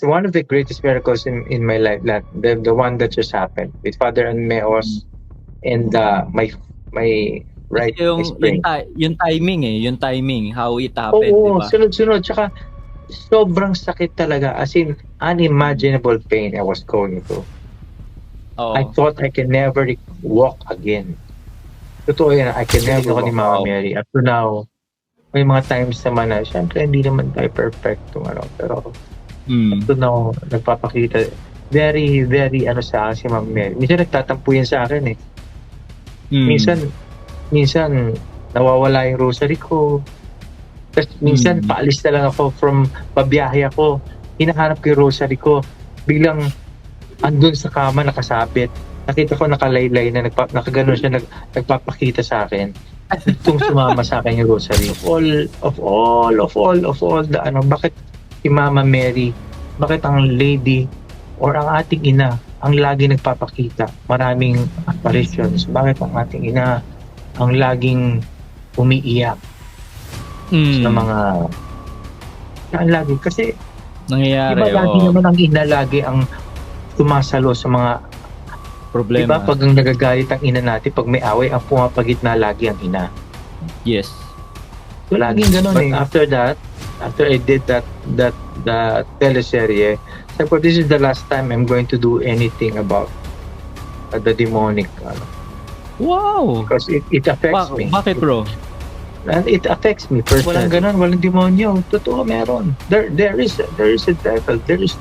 one of the greatest miracles in my life, that the one that just happened with Father Anmeos and my Kasi right spring. yung timing yung timing, how it happened, di Oo, ba? sunod-sunod. Tsaka sobrang sakit talaga. As in, unimaginable pain I was going through. I Oo. thought I can never walk again. Totoo yan, I can never Ako walk. ni Mama Mary. Up to now, may mga times naman na, syempre, hindi naman tayo perfect, pero up to now, nagpapakita, very, very, sa akin si Ma'am Mary. Minsan nagtatampo yan sa akin eh. Minsan, nawawala yung rosary ko. Tapos minsan, paalis na lang ako pabiyahe ako. Hinahanap ko yung rosary ko. Biglang, andun sa kama, nakasabit. Nakita ko nakalaylay na nakaganon siya, nagpapakita sa akin. Itong sumama sa akin yung rosary. Of all the bakit si Mama Mary, bakit ang lady or ang ating ina ang lagi nagpapakita, maraming apparitions, bakit ang ating ina ang laging umiiyak sa mga lagi, kasi nangyayari, diba lagi naman ang ina lagi ang sumasalo sa mga problema. Diba pag nagagalit ang ina natin, pag may away, ang pumapagitna lagi ang ina. Yes. So laging ganun. But after I did that teleserye, sabi ko, this is the last time I'm going to do anything about the demonic. Wow! Because it affects me. Bakit, bro? And it affects me personally. Walang ganun, walang demonyo. Totoo, meron. There is a devil. There is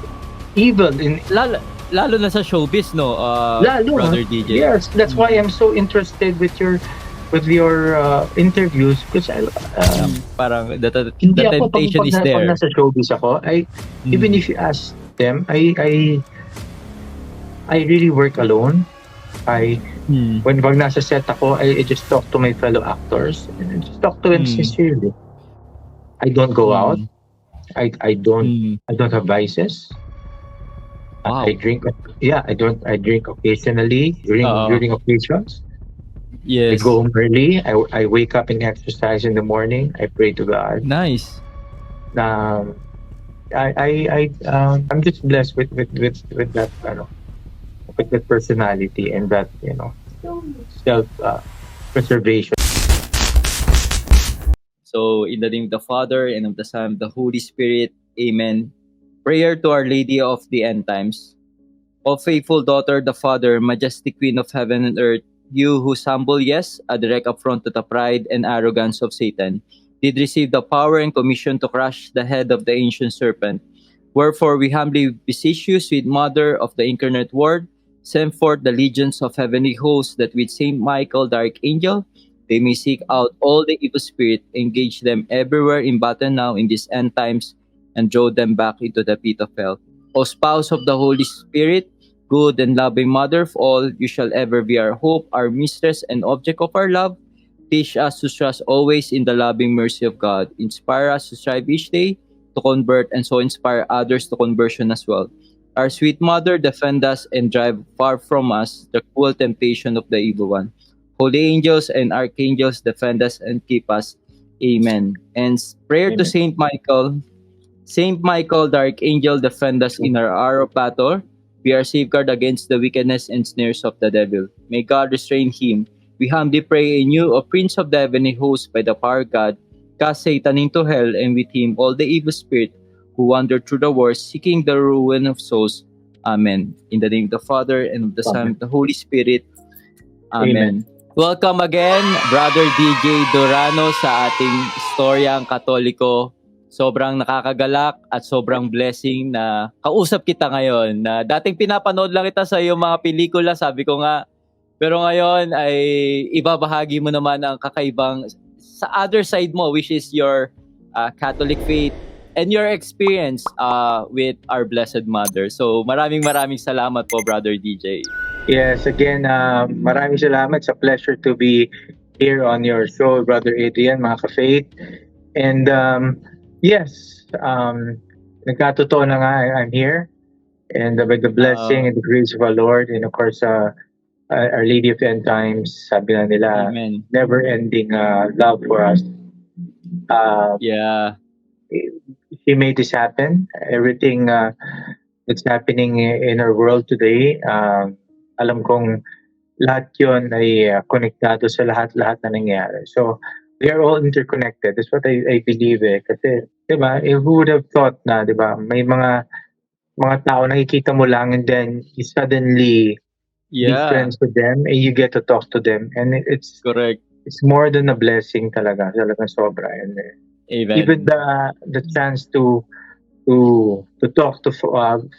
evil in... Lalo na sa showbiz, no? Brother DJ. Yes, that's why I'm so interested with your interviews, because parang the temptation temptation is there. Pag nasa showbiz ako, even if you ask them, I really work alone. When pag nasa set ako, I just talk to my fellow actors and just talk to them sincerely. I don't go out. I don't have vices. Wow. I drink. Yeah, I drink occasionally during occasions. Yes. I go home early. I wake up and exercise in the morning. I pray to God. Nice. I'm just blessed with that with that personality and that self preservation. So in the name of the Father and of the Son and the Holy Spirit, Amen. Prayer to Our Lady of the End Times. O faithful daughter, the Father, majestic Queen of heaven and earth, you whose humble yes, a direct affront to the pride and arrogance of Satan, did receive the power and commission to crush the head of the ancient serpent. Wherefore we humbly beseech you, sweet Mother of the incarnate Word, send forth the legions of heavenly hosts, that with Saint Michael the Archangel, they may seek out all the evil spirit, engage them everywhere in battle now in these end times, and draw them back into the pit of hell. O spouse of the Holy Spirit, good and loving Mother of all, you shall ever be our hope, our mistress, and object of our love. Teach us to trust always in the loving mercy of God. Inspire us to strive each day to convert, and so inspire others to conversion as well. Our sweet Mother, defend us and drive far from us the cruel temptation of the evil one. Holy angels and archangels, defend us and keep us. Amen. And prayer to Saint Michael. Saint Michael, the Archangel, defend us in our hour of battle. Be our safeguard against the wickedness and snares of the devil. May God restrain him. We humbly pray in you, O Prince of the heavenly host, by the power of God, cast Satan into hell, and with him all the evil spirit who wander through the world, seeking the ruin of souls. Amen. In the name of the Father, and of the Son, and of the Holy Spirit. Amen. Welcome again, Brother DJ Durano, sa ating Istoryang Katoliko. Sobrang nakakagalak at sobrang blessing na kausap kita ngayon. Na dating pinapanood lang kita sa iyong mga pelikula, sabi ko nga. Pero ngayon ay ibabahagi mo naman ang kakaibang sa other side mo, which is your Catholic faith and your experience with our Blessed Mother. So maraming salamat po, Brother DJ. Yes, again, maraming salamat. It's a pleasure to be here on your show, Brother Adrian, mga ka-faith. And yes, nagkatotoo na nga, I'm here. And with the blessing and the grace of our Lord, and of course, Our Lady of the End Times, sabi na nila, never-ending love for us. Yeah. He made this happen. Everything that's happening in our world today, alam kong lahat yun ay konektado sa lahat-lahat na nangyari. So, they are all interconnected. That's what I believe eh. Kasi, di ba, who would have thought na, di ba, may mga tao nakikita mo lang and then you suddenly be Yeah, friends with them and you get to talk to them. And it's correct. more than a blessing talaga. Talagang sobra. And Amen. even the chance to talk to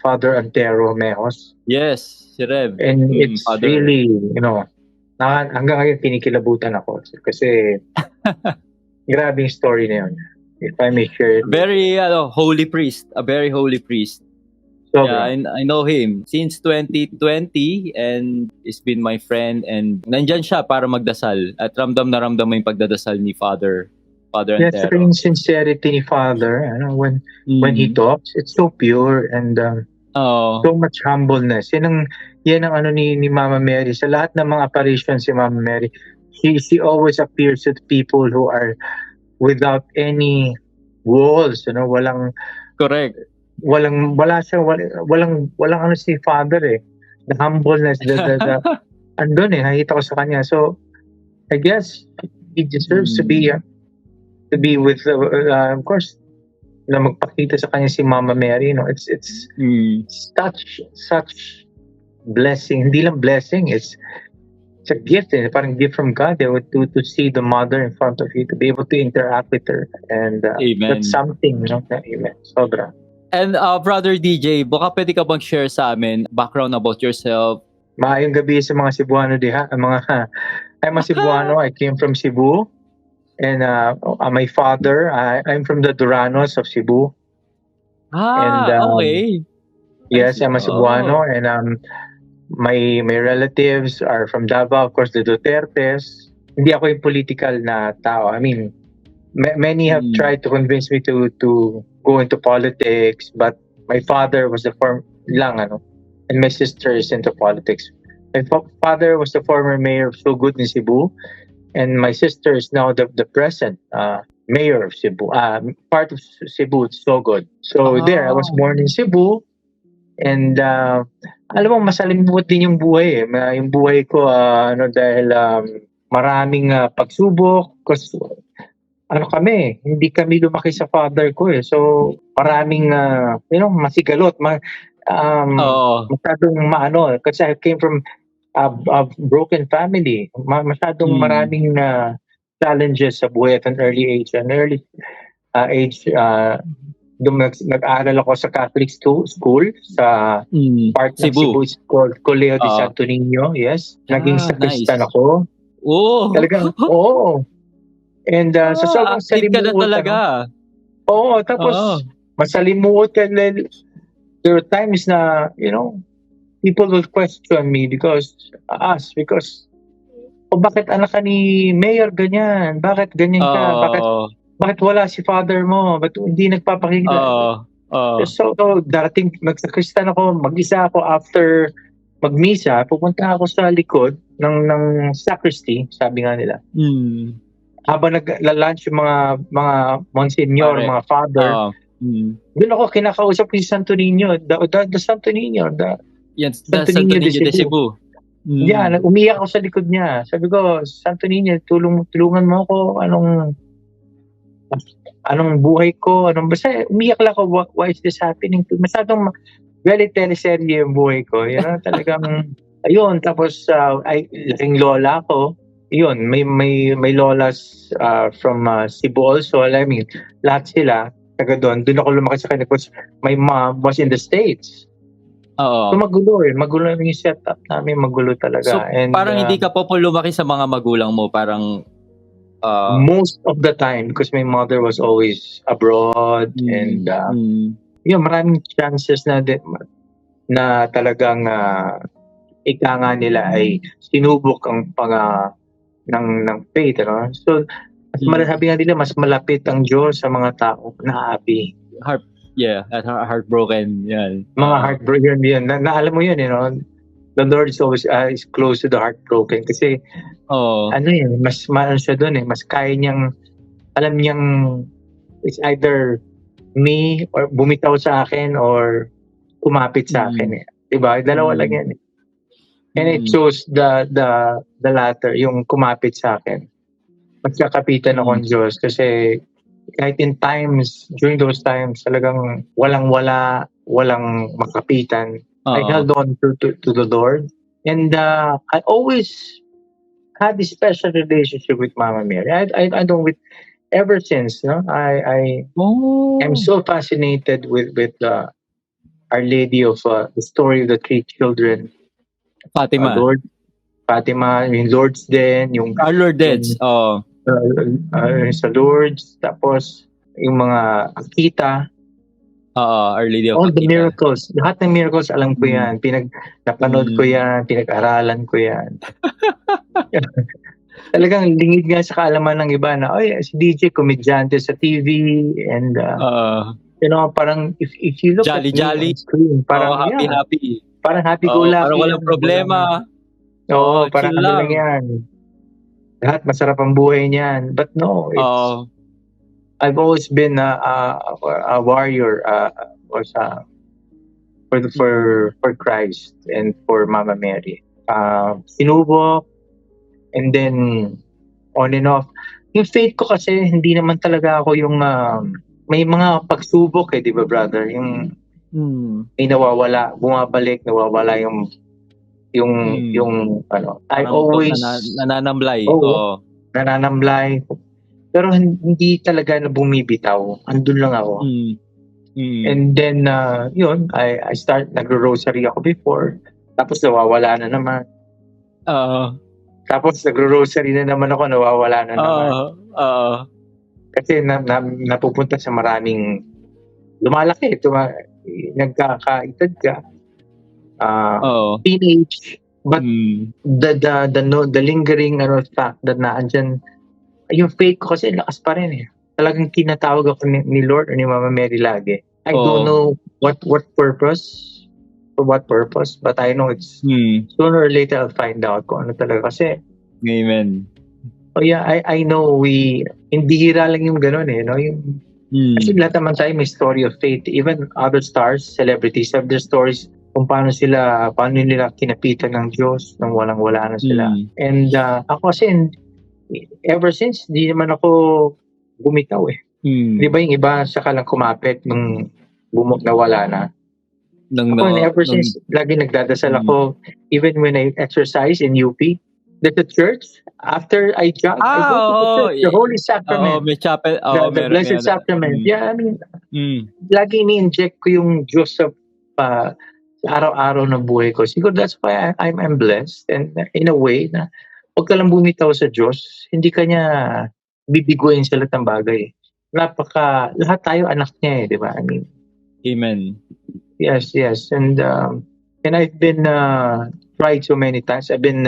Father Antero Mejos. Yes, si Rev. And it's Father. really, hanggang ngayon kinikilabutan ako. Kasi, grabing story na yun. If I may share it. Very holy priest. A very holy priest. Sobra. Yeah, I know him since 2020 and he's been my friend and nandyan siya para magdasal at ramdam na ramdam mo yung pagdadasal ni Father Yes, Antero. yung sincerity ni Father, when he talks, it's so pure and so much humbleness. Yan ang ano ni Mama Mary. Sa lahat ng mga apparitions si Mama Mary, she always appears to people who are without any walls, walang Correct. walang ano si Father eh. The humbleness, the andun eh, nakita ko sa kanya. So, I guess he deserves to be with, of course, na magpakita sa kanya si Mama Mary. It's such blessing. Hindi lang blessing, it's a gift. Parang gift from God to see the mother in front of you, to be able to interact with her. And Amen. that's something. Amen. Sobra. And Brother DJ, baka pwede ka bang share sa amin background about yourself? Maayong gabi sa mga Cebuano diha. I'm a Cebuano. I came from Cebu. And my father, I'm from the Duranos of Cebu. Okay. Yes, I'm a Cebuano, and my relatives are from Davao, of course, the Dutertes. Hindi ako yung political na tao. I mean, many have tried to convince me to go into politics, but my father was the and my sister is into politics. My father was the former mayor of Sugod in Cebu, and my sister is now the present mayor of Cebu, part of Cebu, Sogod. So there, I was born in Cebu, and alam mo, masalimuot din yung buhay eh. Yung buhay ko, dahil maraming pagsubok, kasi kami, hindi kami lumaki sa father ko eh. So, maraming, masigalot, masyadong kasi I came from a broken family. Masyadong maraming challenges sa buhay at an early age. Nag-aaral ako sa Catholic school sa part ng Cebu called Coleo de Santo Niño. Yes. Naging sakristan ako. Talagang, oo. And sa sobrang salimuot ka na talaga. Oo, tapos masalimuot ka. There are times na, people will question me because bakit anak ka ni Mayor ganyan? Bakit ganyan ka? Bakit wala si father mo? Bakit hindi nagpapakita? So, darating, nagsakristan ako, mag-isa ako after magmisa, pupunta ako sa likod ng sacristy, sabi nga nila. Habang nagla-lunch yung mga monsignor, mga father, doon ako kinakausap ko si Santo Niño, the Santo Niño, Santo Niño de Cebu. Yeah, umiyak ako sa likod niya. Sabi ko, Santo Niño, tulungan mo ako, anong buhay ko, basta umiyak lang ako, why is this happening to me? Masyadong very teleserye yung buhay ko. Talagang, ayun, tapos laking lola ko. Yun, may lolas from Cebu also. I mean, lahat sila, taga doon ako lumaki sa kanila because my mom was in the States. So magulo yung setup namin, magulo talaga. So and parang hindi ka po lumaki sa mga magulang mo, parang most of the time because my mother was always abroad and maraming chances na talagang ika nga nila ay sinubok ang ng faith, So sabi nga nila, mas malapit ang Diyos sa mga tao na happy. Heartbroken. Yan. Mga heartbroken yun. Na alam mo yun, the Lord is always is close to the heartbroken kasi mas siya doon mas kaya niyang, alam niyang it's either me or bumitaw sa akin or kumapit sa akin eh. 'Di ba? Dalawa lang yan eh. And I chose the latter, yung kumapit sa akin. Magkakapitan ako ng Diyos kasi kahit in times, during those times, talagang walang-wala, walang makapitan. I held on to the Lord. And I always had this special relationship with Mama Mary. I don't with ever since, no? I am so fascinated with Our Lady of the story of the three children. Fatima. Lord, Fatima, yung Lourdes din, yung Our Lourdes. sa Lourdes, tapos yung mga Akita, Our Lady of all the Akita. miracles, lahat ng miracles alam ko yan, napanood ko yan, pinag-aralan ko yan. Talagang lingid nga sa kaalaman ng iba na, si DJ komedyante sa TV and parang if you look Jolly, at me jolly. on screen, parang happy. Parang happy-go-lucky. Parang walang problema. Parang chill lang. yan. Lahat masarap ang buhay niyan. But no, I've always been a warrior for Christ and for Mama Mary. Sinubok, and then on and off. Yung faith ko kasi hindi naman talaga ako yung may mga pagsubok di ba brother? Yung may nawawala, bumabalik, nawawala yung I always nananamlay. Nananamlay. Pero hindi talaga na bumibitaw. Andun lang ako. And then yun, I start nagro-rosary ako before. Tapos nawawala na naman. Tapos nagro-rosary na naman ako, nawawala na naman. Kasi napupunta sa maraming lumalaki, nagkakaedad ka. Teenage, but the lingering fact that naandyan yung faith ko kasi lakas pa rin eh. Talagang tinatawag ako ni Lord or ni Mama Mary lagi. I don't know what purpose, for what purpose, but I know it's sooner or later I'll find out kung ano talaga kasi. Amen. I know hindi hira lang yung gano'n eh, no? Kasi lahat naman tayo may story of faith. Even other stars, celebrities have their stories kung paano nila kinapitan ng Diyos nang walang-wala na sila. And ako kasi, ever since, di naman ako bumitaw eh. Di ba yung iba saka lang kumapit nung nawala na? Ever since, lagi nagdadasal ako, even when I exercise in UP, there's a church. After I jog, I go to the church, the Holy Sacrament. May chapel. The Blessed Sacrament. Yeah, I mean, lagi ni-inject ko yung Diyos sa araw-araw na buhay ko. Siguro that's why I'm blessed. And in a way, na huwag ka lang bumitaw sa Diyos, hindi ka niya bibiguin sa lahat ng bagay. Lahat tayo anak niya di ba? I mean, Amen. Yes. And I've been tried so many times. I've been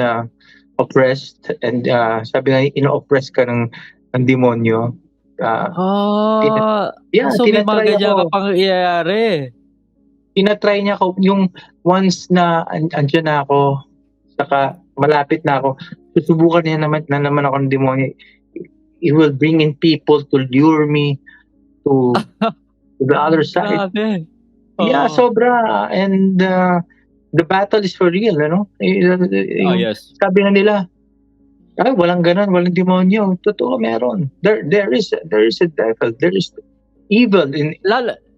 oppressed, and sabi nga, ino-oppress ka ng demonyo. So may mga ganyan ka pang iyayari. Tinatry niya ako, yung once na andyan na ako, saka malapit na ako, susubukan niya naman ako ng demonyo. He will bring in people to lure me to the other side. Yeah, sobra. And the battle is for real, ano? Yes. Sabi na nila, walang ganon, walang demonyo. Totoo, meron. There is a devil. There is evil in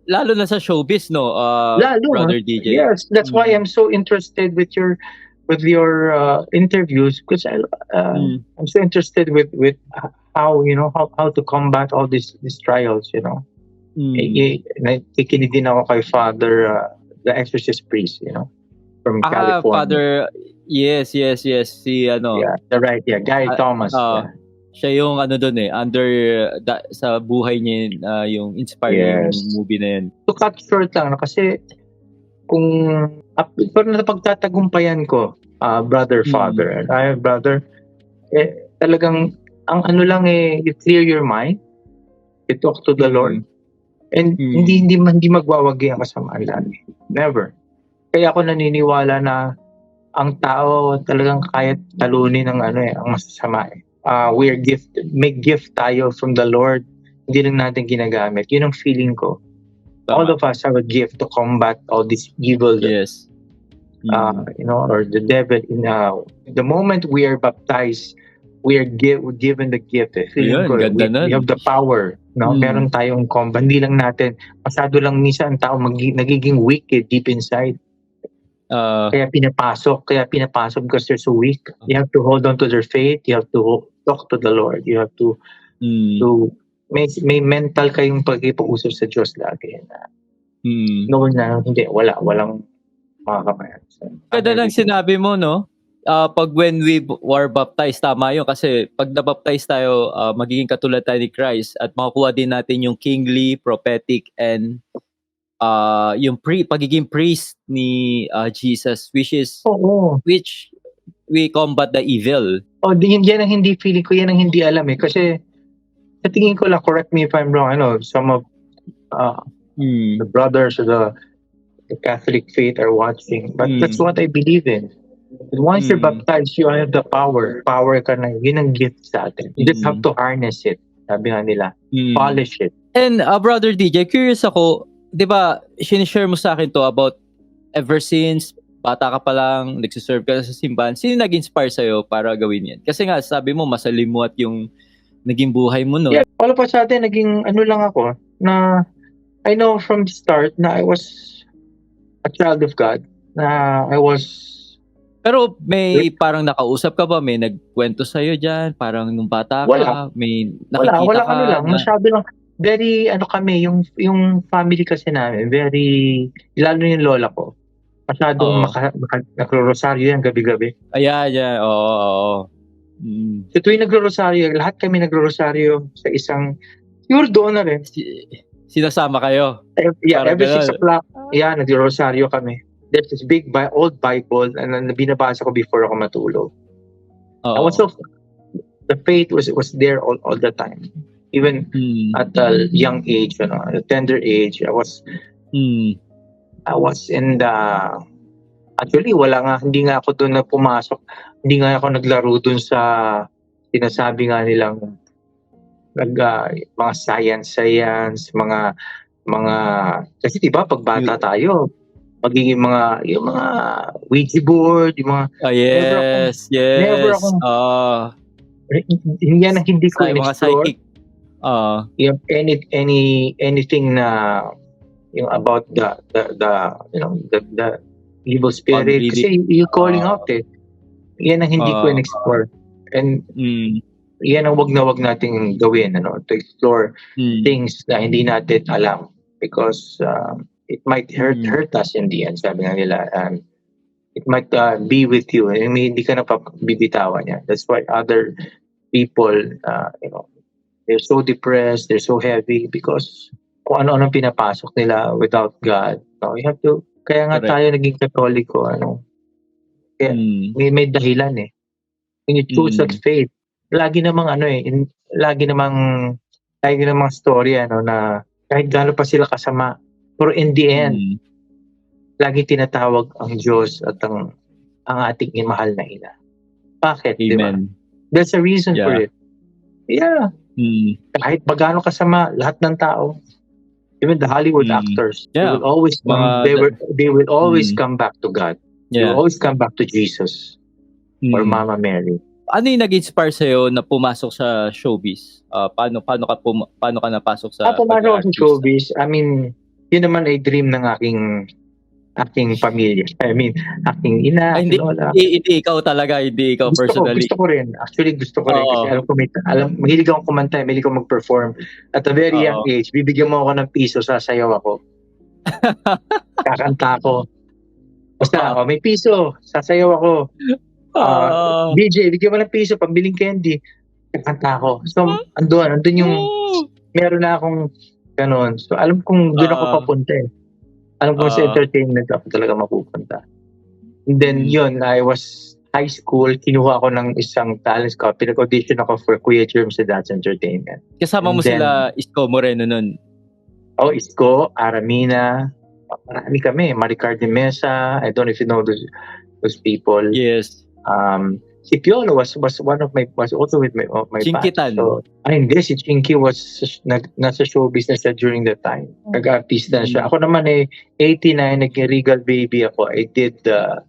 lalo na sa showbiz, no? Brother DJ. Yes, that's why I'm so interested with your interviews, because I'm so interested with how how to combat all these trials, Nakikinig din ako kay Father the Exorcist priest, from California. Father, yes, si Gary Thomas. Siya yung doon under sa buhay niya yung inspiring movie na yun. To cut short lang, kasi kung napagtatagumpayan ko, brother, father, and I have brother, talagang ang lang you clear your mind, you talk to the Lord, and hindi magwawagi ang kasamaan lagi. Never. Kaya ako naniniwala na ang tao talagang kaya talunin ng ang masasama we are may gift tayo from the Lord, hindi lang natin ginagamit. Yun ang feeling ko. All Tama. of us have a gift to combat all this evil, Yes. or the devil. The moment we are baptized, we are given the gift. Feeling Ayun, ko, ganda we have nun. the power. No, meron tayong combat. Hindi lang natin. Pasado lang minsan ang tao nagiging weak deep inside. Ah, Kaya pinapasok because they're so weak. You have to hold on to their faith. You have to talk to the Lord. You have to may mental kayong pag-ipausap sa Diyos lagi. Knowing na walang makakamayan. So, Ganda ng sinabi mo, no? Pag when we were baptized, tama yun. Kasi pag nabaptize tayo, magiging katulad tayo ni Christ at makukuha din natin yung kingly, prophetic, and yung pagiging priest ni Jesus, which we combat the evil. Yan ang hindi feeling ko, yan ang hindi alam kasi sa tingin ko lang, correct me if I'm wrong, some of the brothers of the Catholic faith are watching, but that's what I believe in. And once you're baptized, you have the power. Power ka na, yun ang gift sa atin. You just have to harness it. Sabi nga nila, polish it. And Brother DJ, curious ako, di ba, sinishare mo sa akin to about ever since bata ka pa lang, nagsiserve ka sa simbahan, sino nag-inspire sa'yo para gawin yan? Kasi nga, sabi mo, masalimuot yung naging buhay mo, no? Yeah, all of a sudden, naging lang ako, na I know from the start na I was a child of God, na I was... Pero may parang nakausap ka ba? May nagkwento sa'yo dyan? Parang nung bata ka? Wala. May nakikita wala ka? Lang. Masyado lang. Very, kami, yung family kasi namin, very, lalo yung lola ko. Masyadong nagro-rosaryo yan gabi-gabi. Ayan. Oo. So tuwing nagro-rosaryo, lahat kami nagro-rosaryo sa isang, siguro doon na rin. Sinasama kayo? Yeah, every 6 o'clock, nagro-rosaryo kami. There's this big old Bible and binabasa ko before ako matulog. Also, the faith was there all the time. Even at a young age, at a tender age, I was in the... Actually, hindi nga ako doon na pumasok. Hindi nga ako naglaro doon sa sinasabi nga nilang mga science, mga kasi diba pag bata tayo, magiging yung mga Ouija board, yung mga... yes. Never ako... yan ang hindi ko in-explore. Anything na yung about the evil spirit. Kasi you're calling out yan ang hindi ko in-explore. And yan ang wag nating gawin, to explore things na hindi natin alam. Because it might hurt us in the end, sabi nga nila. It might be with you. I mean, hindi ka na bibitawan yan. That's why other people, they're so depressed, they're so heavy because kung ano-anong pinapasok nila without God. You have to, kaya nga tayo naging Katoliko, Kaya may dahilan When you choose that faith, lagi namang story, na kahit gaano pa sila kasama, pero in the end, lagi tinatawag ang Diyos at ang ating mahal na ina. Bakit? Diba? There's a reason for it. Yeah. Kahit magano kasama lahat ng tao, even the Hollywood actors, they will always come back to God. They will always come back to Jesus or Mama Mary. Ano yung nag-inspire sa'yo na pumasok sa showbiz? Paano ka napasok sa pumasok sa showbiz? I mean, yun naman ay dream ng aking pamilya. I mean, aking ina, hindi ikaw talaga, hindi ikaw personally. Gusto ko rin. Actually, gusto ko rin. Kasi mahilig akong kumanta, mahilig akong mag-perform. At a very young age, bibigyan mo ako ng piso, sasayaw ako. Kakanta ako. Basta may piso, sasayaw ako. DJ, bigyan mo ng piso, pambiling candy. Kakanta ako. So, andun yung, meron na akong ganun. So, alam kong doon ako papunta Alam ko sa entertainment ako talaga mapupunta. And then yun, I was high school, kinuha ako ng isang talent scout. Pinag-audition ako for Kuya Jerm sa That's Entertainment. Kasama mo sila Isko Moreno nun? Isko, Aramina, marami kami. Maricar de Mesa, I don't know if you know those people. Yes. Si Piolo was also with my batch. Chinkitan. So, hindi, si Chinky was nasa show business siya during the time. Nag-artista na siya. Ako naman 89, nag-Regal Baby ako. I did the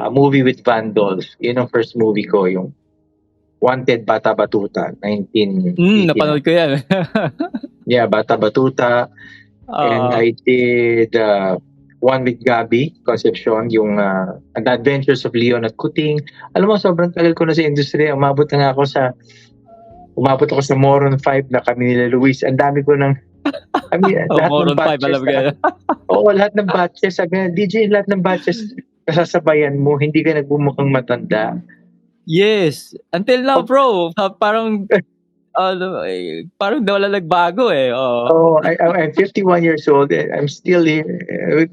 movie with Van Dolph. Yun ang first movie ko, yung Wanted Bata Batuta, 1989. Napanood ko yan. Yeah, Bata Batuta. And I did one with Gabby Concepcion, yung The Adventures of Leon at Kuting. Alam mo, sobrang tagal ko na sa industry. Umabot ako sa Moron 5 na kami nila Luis. Ang dami ko ng lahat Moron ng 5, alam ko yan. Oo, lahat ng batches. Sabi nga, DJ, lahat ng batches kasasabayan mo, hindi ka nagbumukhang matanda. Yes. Until now, bro. Parang wala nagbago eh. Oh, I'm 51 years old. I'm still here. I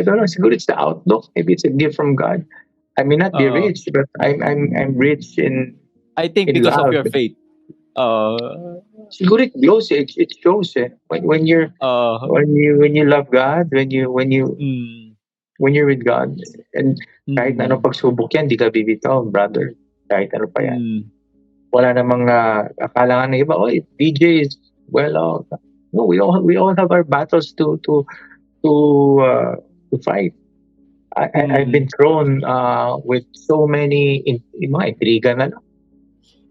don't know. Siguro it's the outlook. Maybe it's a gift from God. I may not be rich, but I'm rich in. I think in because love. of your faith. Siguro it glows. It shows. When you love God, when you're with God, and kahit anong pagsubok yan, di ka bibitaw, brother. Kahit ano pa yan. Wala namang akala nga na iba, DJ is well off. No, we all have our battles to fight. I've been thrown with so many mga intriga na lang.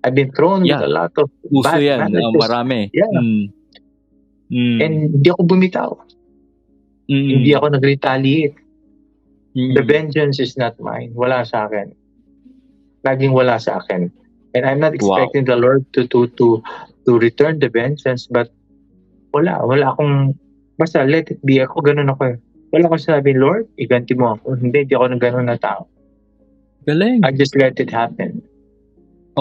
I've been thrown with a lot of bad managers. Marami. Yeah. And hindi ako bumitaw. Hindi ako nag-retaliate. The vengeance is not mine. Wala sa akin. Laging wala sa akin. And I'm not expecting the Lord to return the vengeance, but wala akong, basta let it be. Ako ganun ako. Wala akong sabi, Lord, iganti mo ako. Hindi ako ng ganun na tao. Galing. I just let it happen.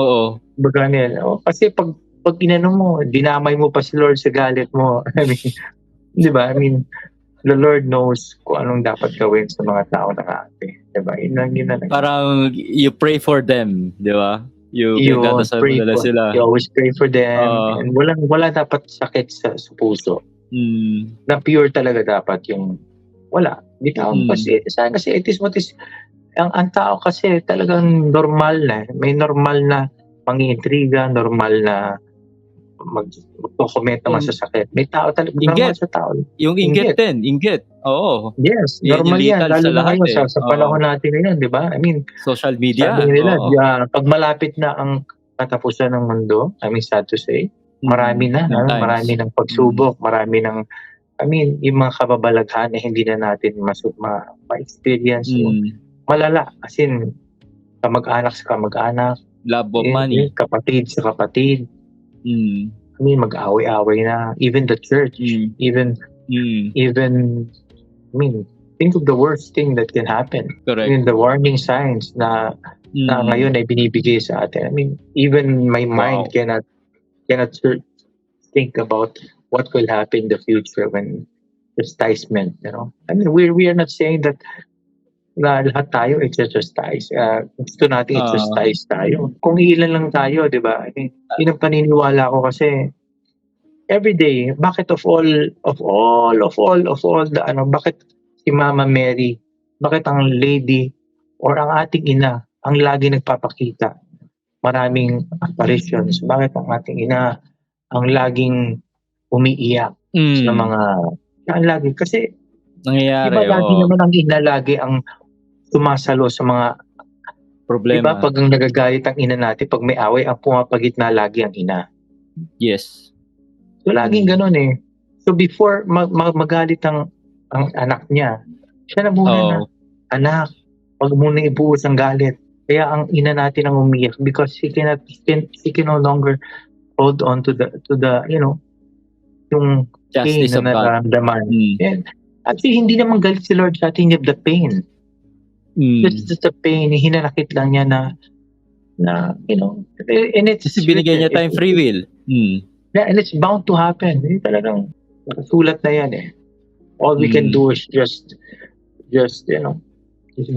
Oo. Baga nila. Kasi pag inano mo, dinamay mo pa si Lord sa galit mo. I mean, di ba? I mean, the Lord knows kung anong dapat gawin sa mga tao ng ate. Diba? Yun na. Parang you pray for them, di ba? You pray for sila. You always pray for them. And wala dapat sakit sa puso. Na pure talaga dapat yung wala. Kasi it is what is. Ang tao kasi talagang normal na. May normal na pang-iintriga, normal na magko-comment naman sa sakit. May tao talaga normal sa tao. Yung inggit din. Inggit. Oo. Yes, normal yan. Lalo na ngayon sa panahon natin ngayon, di ba? I mean, social media. Sabi nila, pag malapit na ang katapusan ng mundo, sad to say, marami na. Marami ng pagsubok, marami ng, yung mga kababalaghan na hindi na natin ma-experience. Malala. As in, kamag-anak sa kamag-anak. Love of money. Kapatid sa kapatid. Mag-away-away na. Even the church. Even, think of the worst thing that can happen. Correct. The warning signs na ngayon ay binibigay sa atin. Even my mind cannot think about what will happen in the future when chastisement, we are not saying that na lahat tayo i-chastise. Gusto natin i-chastise tayo. Kung ilan lang tayo, di ba? Yun ang paniniwala ko kasi every day, bakit of all bakit si Mama Mary, bakit ang lady or ang ating ina ang lagi nagpapakita? Maraming apparitions. Bakit ang ating ina ang laging umiiyak sa mga lagi? Kasi nangyayari. Diba lagi naman ang ina lagi ang sumasalo sa mga problema. Diba pag nagagalit ang ina natin, pag may away, ang pumapagitna lagi ang ina. Yes. So laging ganun eh. So before magalit ang anak niya, siya na muna na, anak, wag muna ibuhos ang galit. Kaya ang ina natin ang umiyak because he can no longer hold on to the yung justice pain na nararamdaman. Actually, hindi naman galit si Lord sa atin, the pain. Just the pain, hinanakit lang niya na and it's binigay niya tayong free will. Yeah, and it's bound to happen. Talagang nakasulat na yan eh. All we can do is just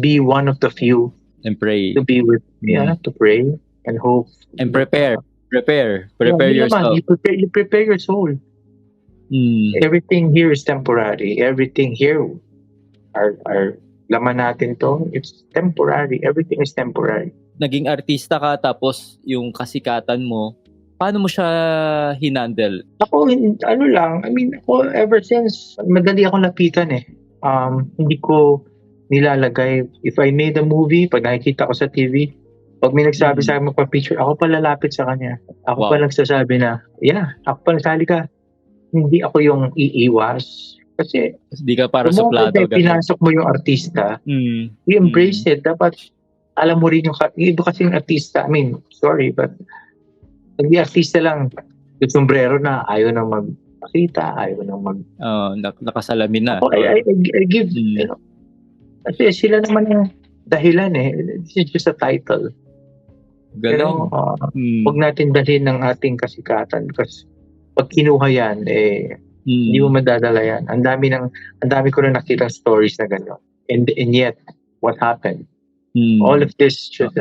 be one of the few and pray. To be with, to pray and hope and prepare yourself. You prepare your soul. Everything here is temporary. Everything here, our laman natin to. It's temporary. Everything is temporary. Naging artista ka tapos yung kasikatan mo, paano mo siya hinandle? Ako, ano lang, I mean, ako ever since, madali akong lapitan eh. Hindi ko nilalagay, if I made a movie, pag nakikita ko sa TV, pag may nagsabi sa akin magpa-picture, ako pa lalapit sa kanya. Ako pa nagsasabi na, ako pa nagsali ka. Hindi ako yung iiwas. Kasi, Hindi ka para suplado. Pinasok mo yung artista, you embrace it. Dapat, alam mo rin yung iba kasi yung artista, I mean, sorry, but hindi artista lang, yung sombrero na ayaw na magpakita, ayaw na nakasalamin na. Ako, I give, you know, kasi sila naman yung dahilan eh. This is just a title. Galing. You know, huwag natin dalhin ng ating kasikatan because pag kinuha yan, hindi mo madadala yan. Ang dami ko na nakitang stories na gano'n. And yet, what happened? All of this, just,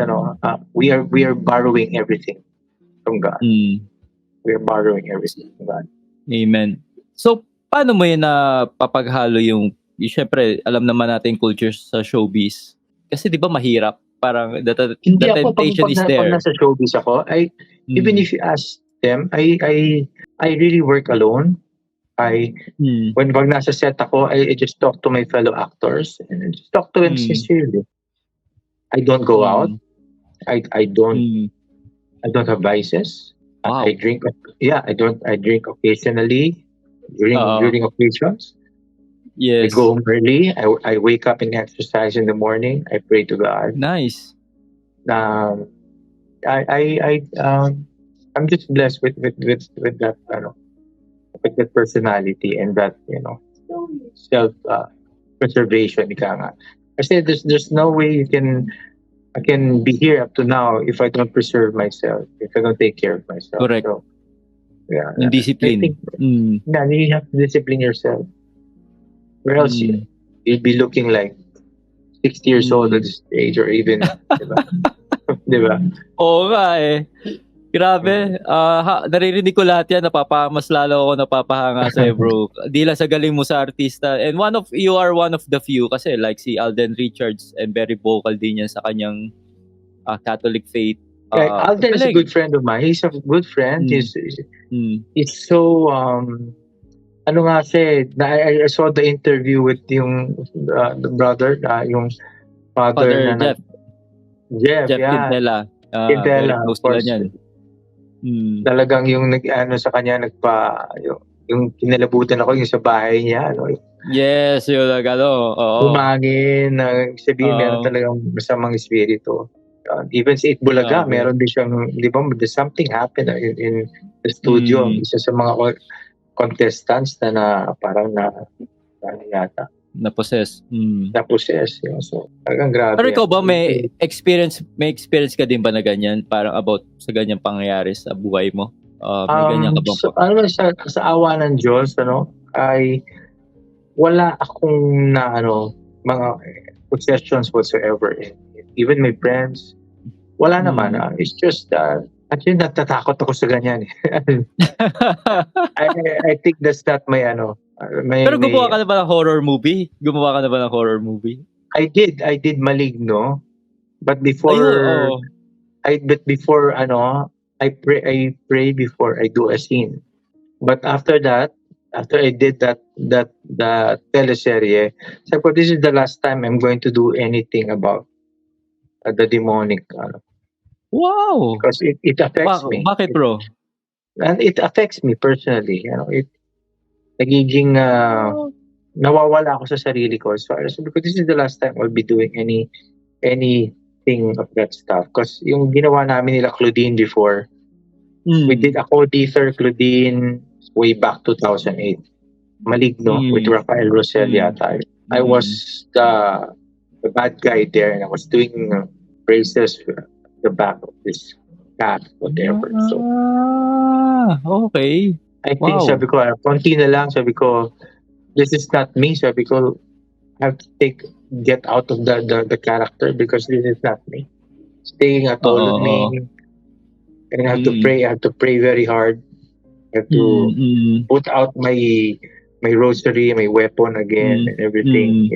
we are borrowing everything from God. We are borrowing everything from God. Amen. So, paano mo yun na papaghalo yung syempre, alam naman natin culture sa showbiz. Kasi di ba mahirap? Parang the temptation is there. Pag nasa showbiz ako, even if you ask them, I really work alone. When nasa set ako, I just talk to my fellow actors and I just talk to them sincerely. I don't go out. I don't have vices. Wow. I drink. I drink occasionally during occasions. Yes. I go home early. I wake up and exercise in the morning. I pray to God. Nice. I'm just blessed with that with that personality and that self preservation. Kasi there's no way I can be here up to now if I don't preserve myself, if I don't take care of myself. Correct. So, Yung discipline. You have to discipline yourself. Or else you'll be looking like 60 years old at this age or even, diba? Oo nga eh. Grabe. Naririnig ko lahat yan. Mas lalo ako napapahanga sa'yo, bro. Di lang sa galing mo sa artista. And you are one of the few kasi like si Alden Richards and very vocal din yan sa kanyang Catholic faith. Alden is a good friend of mine. He's a good friend. He's so I saw the interview with yung the brother, yung father na Jeff Quintela. Quintela, of course. Talagang yung sa kanya yung kinalabutan ako yung sa bahay niya, Yes, yung umangin, sabihin meron talagang masamang espiritu. Even si Itbulaga, meron din siyang, di ba, there's something happened in the studio. Isa sa mga contestants na parang yata. Na-possess. Na-possess. So, talagang grabe. Pero ikaw ba may experience ka din ba na ganyan? Parang about sa ganyang pangyayari sa buhay mo? May ganyan ka bang sa awa ng Diyos, wala akong mga possessions whatsoever. Even my friends, wala naman. It's just actually natatakot ako sa ganyan. I think that's not my Pero gumawa ka na ba ng horror movie? I did Maligno. But before I pray before I do a scene. But after I did that teleserye, sabi ko, this is the last time I'm going to do anything about the demonic. Wow! Because it affects me. Bakit, bro? And it affects me personally. Nagiging nawawala ako sa sarili ko. So because this is the last time I'll be doing anything of that stuff. Because yung ginawa namin nila Claudine before, we did ako, Dither, Claudine, way back 2008. Maligno with Rafael Rosel yata. I was the bad guy there and I was doing praises at the back of this cat, whatever. So, okay. I think sabi ko, konti na lang, sabi ko, this is not me. Sabi ko, I have to get out of the character because this is not me. Staying at all of me. And I have to pray. I have to pray very hard. I have to put out my rosary, my weapon again, and everything,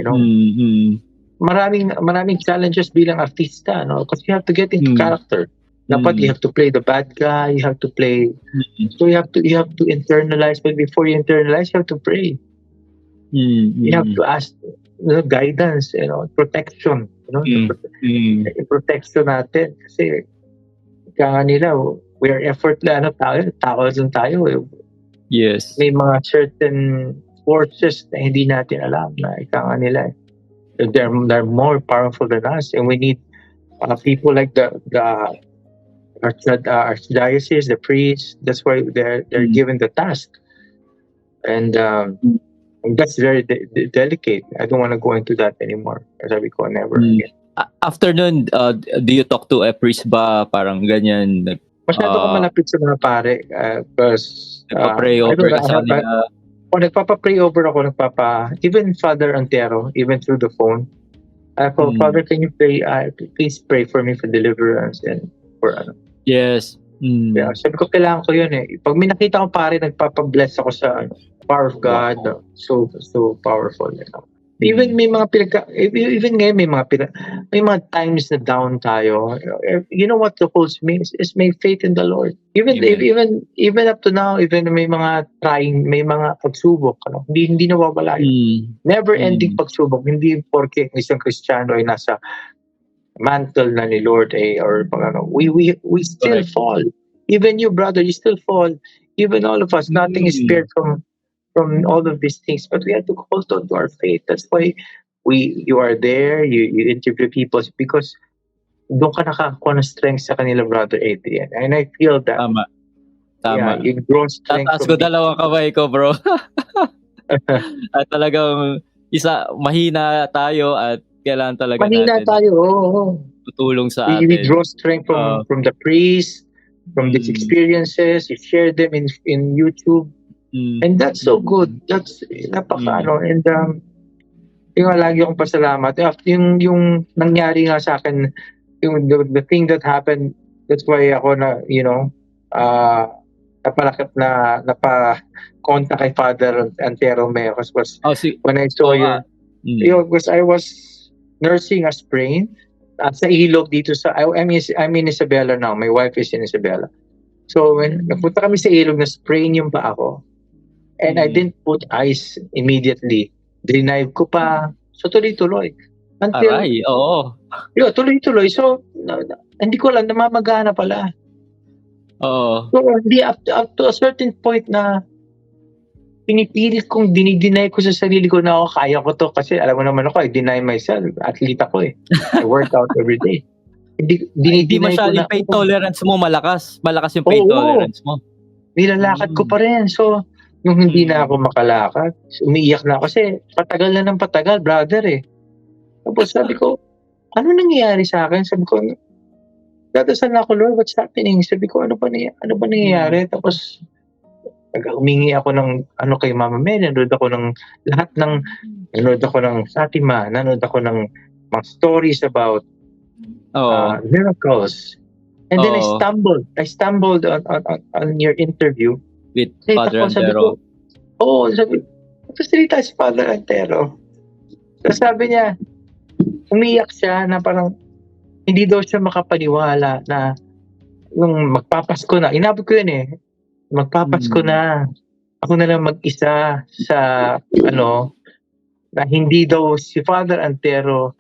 maraming challenges bilang artista, no? Because you have to get into character. Dapat you have to play the bad guy, you have to play. So you have to internalize, but before you internalize, you have to pray. You have to ask guidance, protection, yung protection natin kasi kaya nila we are effortless, tao lang tayo. Yes. May mga certain forces na hindi natin alam na kaya nila. They're more powerful than us, and we need people like the archdiocese, the priests. That's why they're given the task, and that's very delicate. I don't want to go into that anymore. Sabi ko, never again. After nun, do you talk to a priest ba? Parang ganyan. Masyado ko malapit sa mga pare because nagpa-pray over ka sa kanila. Nagpapa-pray over ako, even Father Antero, even through the phone. Father, can you pray? Please pray for me for deliverance and for Yes. Yeah, sabi ko kailangan ko yun eh. Pag may nakita ko pare, nagpapa-bless ako sa power of God. Wow. So powerful. Even may mga even ngayon may mga times na down tayo. You know what the holds me is my faith in the Lord. Even up to now, even may mga may mga pagsubok, hindi nawawala yun. Never ending pagsubok. Hindi porke isang Kristiyano ay nasa mantle na ni Lord or we still fall. Even you, brother, you still fall. Even all of us, nothing is spared from all of these things, but we have to hold on to our faith. That's why you are there, you interview people because doon ka nakakakuha ng strength sa kanila, Brother Adrian. And I feel that. Tama. Yeah, you grow strength. Tataas ko dalawang kamay ko, bro. At talagang mahina tayo at kailangan talaga mahina natin. Tayo, oo. Tutulong sa atin. We draw strength from the priest, from these experiences. You share them in YouTube. And that's so good. That's napaka and yung lagi akong pasalamat. Yung nangyari nga sa akin, yung the thing that happened, that's why ako na napa-contact kay Father Antero Mejos was when I saw because I was nursing a sprain sa ilog dito I'm in Isabela now. My wife is in Isabela. So when napunta kami sa ilog, na sprain yung paa ko. And I didn't put ice immediately. Denive ko pa. So tuloy-tuloy. Until, tuloy-tuloy. So hindi ko alam, namamagana pala. Oo. So hindi up to a certain point na pinipilit kong dinideny ko sa sarili ko na kaya ko to. Kasi alam mo naman ako, I deny myself. Athlete ako eh. I work out every day. Hindi masyadong pain tolerance mo malakas. Malakas yung pain tolerance mo. Nilalakad ko pa rin. So, nung hindi na ako makalakad, umiiyak na ako kasi patagal na ng patagal, brother eh. Tapos sabi ko, ano nangyayari sa akin? Sabi ko, dadasal na ako, Lord, what's happening? Sabi ko, ano ba nangyayari? Tapos, humingi ako ng kay Mama Mary, nanood ako ng Fatima, nanood ako ng mga stories about miracles. And then I stumbled on your interview with Father Antero. Sabi si Father Antero. So sabi niya, umiyak siya na parang hindi daw siya makapaniwala na nung magpapasko na, inabot ko yun eh, magpapasko na, ako na lang mag-isa sa na hindi daw si Father Antero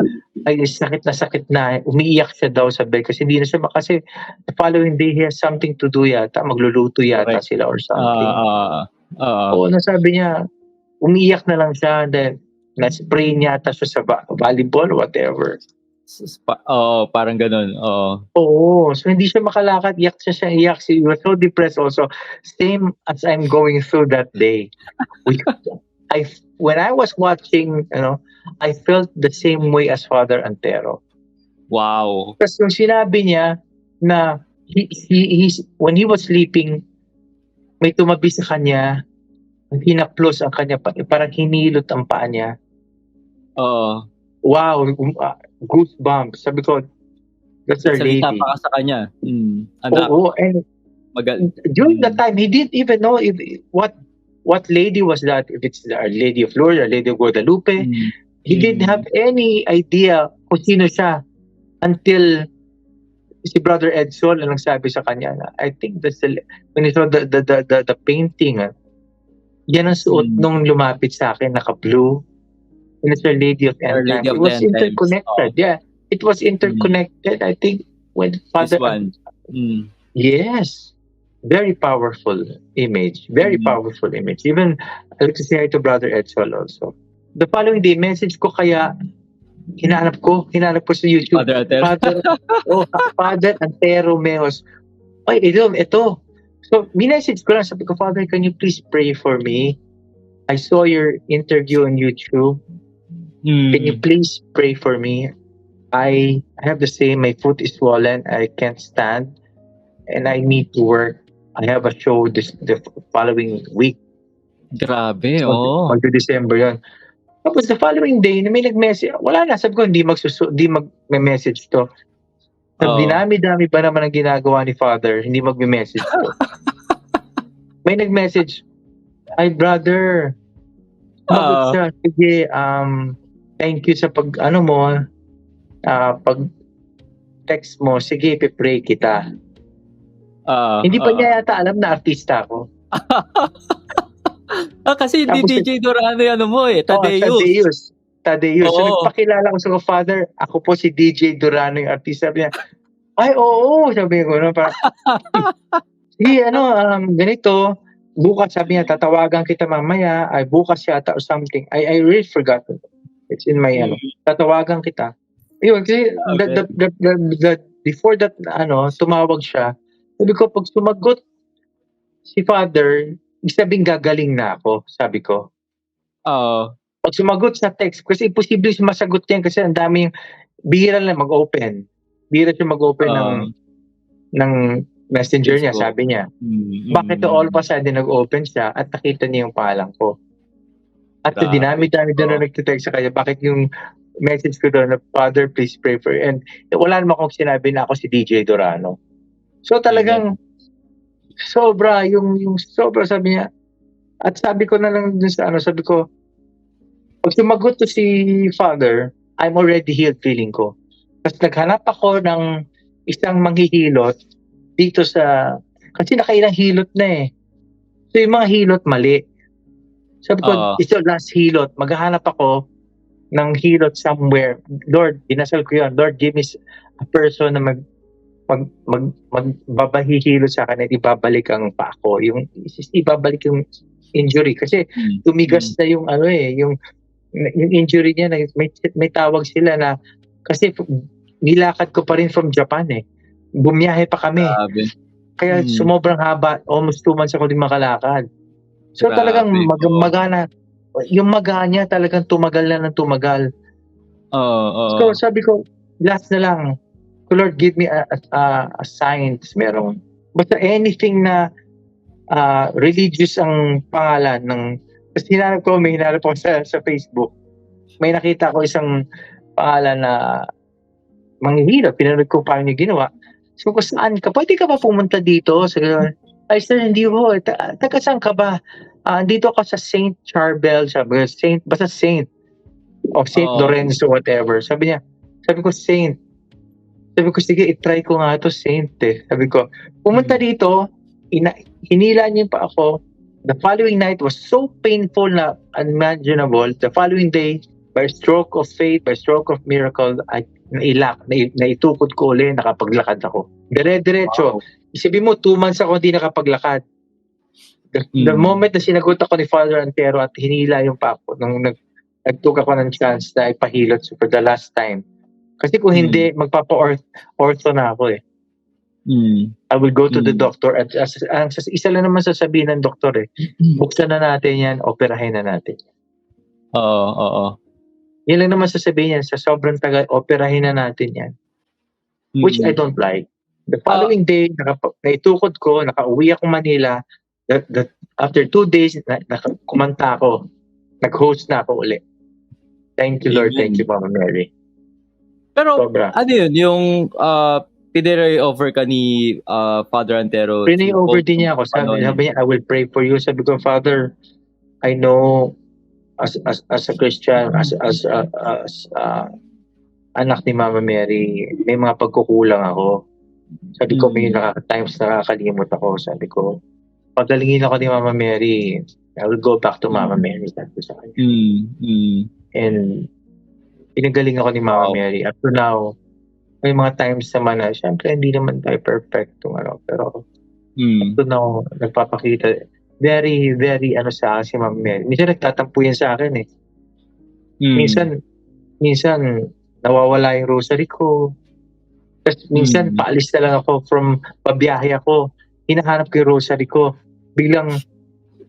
ay sakit na umiiyak siya daw sa bed kasi hindi na siya kasi the following day he has something to do yata, magluluto yata sila or something. Nasabi niya umiiyak na lang siya then na-spray niya yata siya sa volleyball or whatever. Parang ganun. So hindi siya makalakad, iyak. He was so depressed also, same as I'm going through that day. When I was watching, I felt the same way as Father Antero. Wow. Kasi yung sinabi niya na when he was sleeping, may tumabi sa kanya, hinaplos ang kanya, parang hinilot ang paa niya. Wow, goosebumps. Sabi ko, that's our lady. Salita pa ka sa kanya. Anak. And during that time, he didn't even know what lady was that, if it's Our Lady of Lourdes, Our Lady of Guadalupe. He didn't have any idea kung sino siya until si Brother Edson ang nagsabi sa kanya na I think that's when he saw the painting, yan ang suot nung lumapit sa akin, naka-blue. And it's Our Lady of Our End Lady Times. of It was the End Times. interconnected. Yeah, it was interconnected. I think when This Father, one. yes, very powerful image. Very powerful image. Even I like to say hi to Brother Edson also. The following day, message ko kaya hinanap ko sa YouTube. Father Antero. Father Antero Meos. Ay, ito. So, minessage ko lang, sabi ko, Father, can you please pray for me? I saw your interview on YouTube. Can you please pray for me? I have the same, my foot is swollen, I can't stand, and I need to work. I have a show the following week. Grabe, Mag-December yun. Tapos the following day, na may nag-message, wala na, sabi ko, hindi mag-message to. Dinami-dami ba naman ang ginagawa ni Father, hindi mag-message to. May nag-message, ay brother, siya, sige, thank you sa pag text mo, sige, ipipray kita. Hindi pa niya yata alam na artista ako. Kasi hindi DJ Durano yung Tadeus. Oo. So, nagpakilala ko sa Father, ako po si DJ Durano yung artista. Sabi niya, ay, oo, sabi ko, sige, ganito, bukas, sabi niya, tatawagan kita mamaya, ay bukas yata or something. I really forgot. It's in my, tatawagan kita. Ayun, kasi before that, tumawag siya, sabi ko, pag sumagot si Father, sabing gagaling na ako, sabi ko. Pag sumagot sa text, kasi imposible sumasagot yan kasi ang daming, bihira lang mag-open. Bihira siya mag-open ng messenger niya, sabi niya. Bakit all of a sudden nag-open siya at nakita niya yung pangalan ko? At dinami-dami doon na nagtitext sa kanya, bakit yung message ko doon na, Father, please pray for you. And wala naman akong sinabi na ako si DJ Durano. So talagang, sobra sabi niya. At sabi ko na lang dun sa sabi ko, pag sumagot to si Father, I'm already healed feeling ko. Tapos naghanap ako ng isang manghihilot dito kasi nakailang hilot na eh. So yung mga hilot mali. Sabi ko, ito last hilot, maghahanap ako ng hilot somewhere. Lord, dinasal ko yun. Lord, give me a person na magbabahihilot sa akin at ibabalik ang pako. Ibabalik yung injury. Kasi tumigas na yung yung injury niya, may tawag sila na, kasi nilakad ko pa rin from Japan eh. Bumiyahe pa kami. Kaya sumobrang haba, almost 2 months ako din makalakad. So talagang magana, yung maga niya talagang tumagal na ng tumagal. So sabi ko, last na lang, Lord, give me a sign. Merong, basta anything na religious ang pangalan ng, kasi may hinarap ko sa Facebook. May nakita ko isang pangalan na manghihilot, pinanood ko paano niya ginawa. So, kung saan ka? Pwede ka ba pumunta dito? Sabi ko, ay sir, hindi ho. Taga saan ka ba? Dito ako sa Saint Charbel. Sabi ko, basta Saint. O Saint Lorenzo, whatever. Sabi ko, Saint. Sabi ko, sige, itry ko nga ito, Saint eh. Sabi ko, pumunta dito, hinila niya pa ako. The following night was so painful na unimaginable. The following day, by stroke of faith, by stroke of miracle, naitukod ko ulit, nakapaglakad ako. Dire-diretso. Isipin mo, 2 months ako hindi nakapaglakad. The moment na sinagot ako ni Father Antero at hinila yung pako, nung nagtook ako ng chance na ipahilot for the last time. Kasi kung hindi, magpapa-ortho na ako eh. I will go to the doctor at isa lang naman sasabihin ng doktor eh, buksan na natin yan, operahin na natin. Oo. Yan lang naman sasabihin yan, sa sobrang tagal, operahin na natin yan. Which I don't like. The following day, naitukod ko, nakauwi ako Manila. After 2 days, kumanta ako. Nag-host na ako ulit. Thank you, Lord. Thank you, Mama Mary. Pero, sobra. Ano yun? Yung pinray over ka ni Father Antero? Pinray over din niya ako. Sabi niya, I will pray for you. Sabi ko, Father, I know as a Christian, anak ni Mama Mary, may mga pagkukulang ako. Sabi ko, may times nakakalimot ako. Sabi ko, pagalingin ako ni Mama Mary, I will go back to Mama Mary. Sabi ko sa kanya. And pinagaling ako ni Mama Wow. Mary. Up to now, may mga times naman na, syempre, hindi naman tayo perfect. Pero up to now, nagpapakita. Very, very sa akin si Mama Mary. Minsan nagtatampo yan sa akin eh. Minsan nawawala yung rosary ko. Tapos minsan paalis na lang ako from pabiyahe ako. Hinahanap ko yung rosary ko. Biglang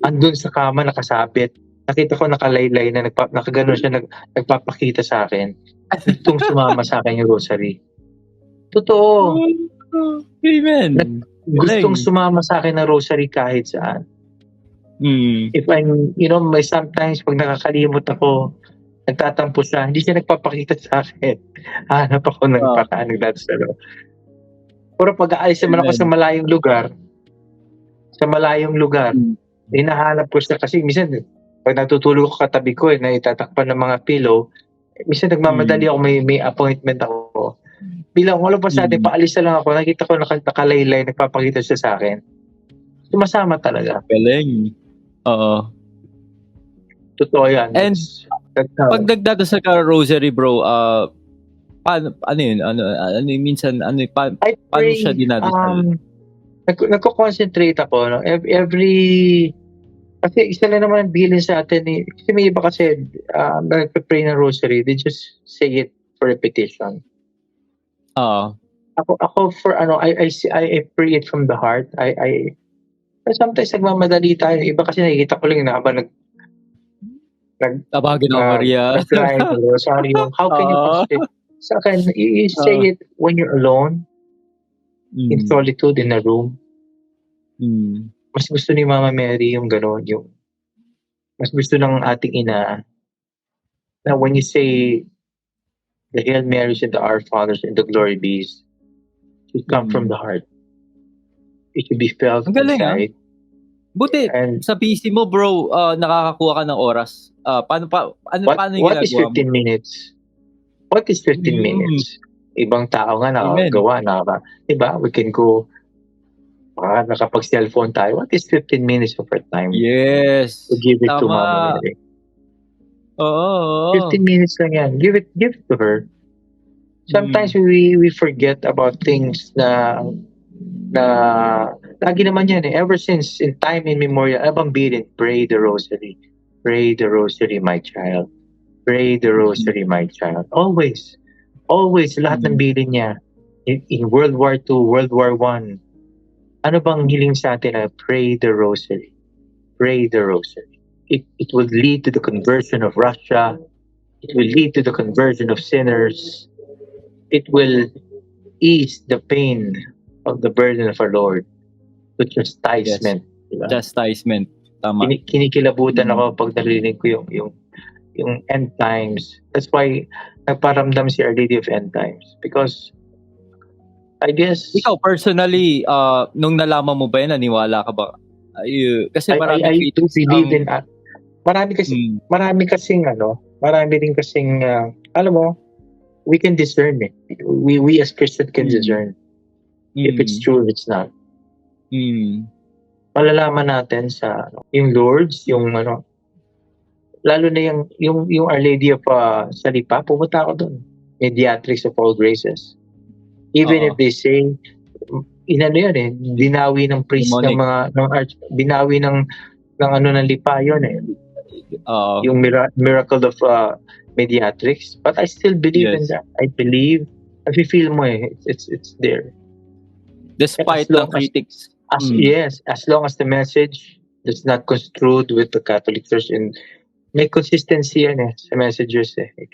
andun sa kama nakasabit. Nakita ko nakalaylay na nakaganon siya nagpapakita sa akin. Gustong sumama sa akin yung rosary. Totoo. Amen. Gustong sumama sa akin ng rosary kahit saan. If I'm, may sometimes pag nakakalimot ako, nagtatampo siya, hindi siya nagpapakita sa akin. Hanap ako ng paraan nagdadasal. Pero pag aalis naman ako sa malayong lugar, hinahanap ko siya kasi minsan pag natutulog ko katabi ko na itatakpan ng mga pillow, minsan nagmamadali ako, may appointment ako. Bilang wala pa sa atin, paalis na lang ako, nakita ko nakalaylay, nagpapakita siya sa akin. Sumasama talaga. Galing. Oo. Totoo yan. And pag nagdadasal ka rosary, bro, paano yun? Ano minsan, paano siya dinadasal? Nagko-concentrate ako. No? Kasi isa lang naman ang bilin sa atin. Kasi may iba kasi nagpe-pray ng rosary, they just say it for repetition. Ako for I pray it from the heart. Sometimes nagmamadali tayo. Iba kasi nakikita ko lang na habang Tabagan ng Maria. How can you concentrate? Sa akin, you say it when you're alone, in solitude, in a room. Mas gusto ni Mama Mary yung gano'n. Mas gusto ng ating ina na when you say the Hail Marys and the Our Fathers and the Glory Bees, it come from the heart. It should be felt inside. Buti, sa PC mo, bro, nakakakuha ka ng oras. Paano yung ginagawa mo? What is 15 minutes? What is 15 minutes? Ibang tao nga nakagawa na. Diba? We can go, nakapag-cellphone tayo. What is 15 minutes of our time? Yes. To give it to Mama Mary. Oo. 15 minutes lang yan. Give it to her. Sometimes we forget about things na lagi naman yan eh. Ever since in time immemorial, abang bilin, pray the rosary. Pray the rosary, my child. Pray the rosary, my child. Always. Always, lahat ng bilin niya. In World War II, World War I, ano bang hiling sa atin na pray the rosary? Pray the rosary. It will lead to the conversion of Russia. It will lead to the conversion of sinners. It will ease the pain of the burden of our Lord. To chastisement. Yes. Diba? Chastisement. Tama. Kinikilabutan ako pag narinig ko yung end times. That's why nagparamdam si Our Lady of End Times. Because I guess... Ikaw personally, nung nalaman mo ba yun, naniwala ka ba? Kasi I do believe in... Marami din kasing, alam mo, we can discern it. We as Christians can discern if it's true or it's not. Malalaman natin sa yung Lourdes, yung lalo na yung Our Lady of Salipa, pumunta ako doon. Mediatrix of all graces. Even if they say, dinawi ng priest binawi ng Lipa yun eh. Yung miracle of Mediatrix. But I still believe in that. I believe, I feel mo eh, it's there. Despite the critics. Yes, as long as the message is not construed with the Catholic Church and may consistency yan eh, sa messages eh. You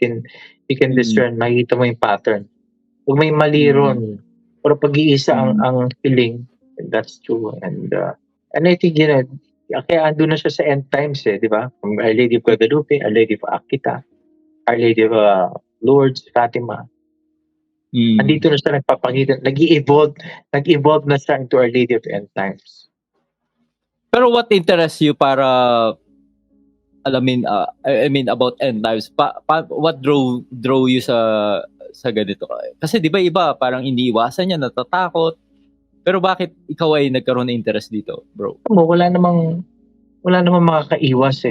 can discern, makikita mo yung pattern. Kung may mali ron, pero pag-iisa ang feeling, that's true. And I think, kaya ando na siya sa end times eh, di ba? Our Lady of Guadalupe, Our Lady of Akita, Our Lady of Lourdes, Fatima. Andito na siya nagpapakita, nag-evolve na siya into Our Lady of End Times. Pero what interests you para alamin, I mean about end times. What draw you sa ganito? Kasi 'di ba iba parang iniiwasan niya, natatakot. Pero bakit ikaw ay nagkaroon ng interest dito, bro? Alam mo, wala namang makakaiwas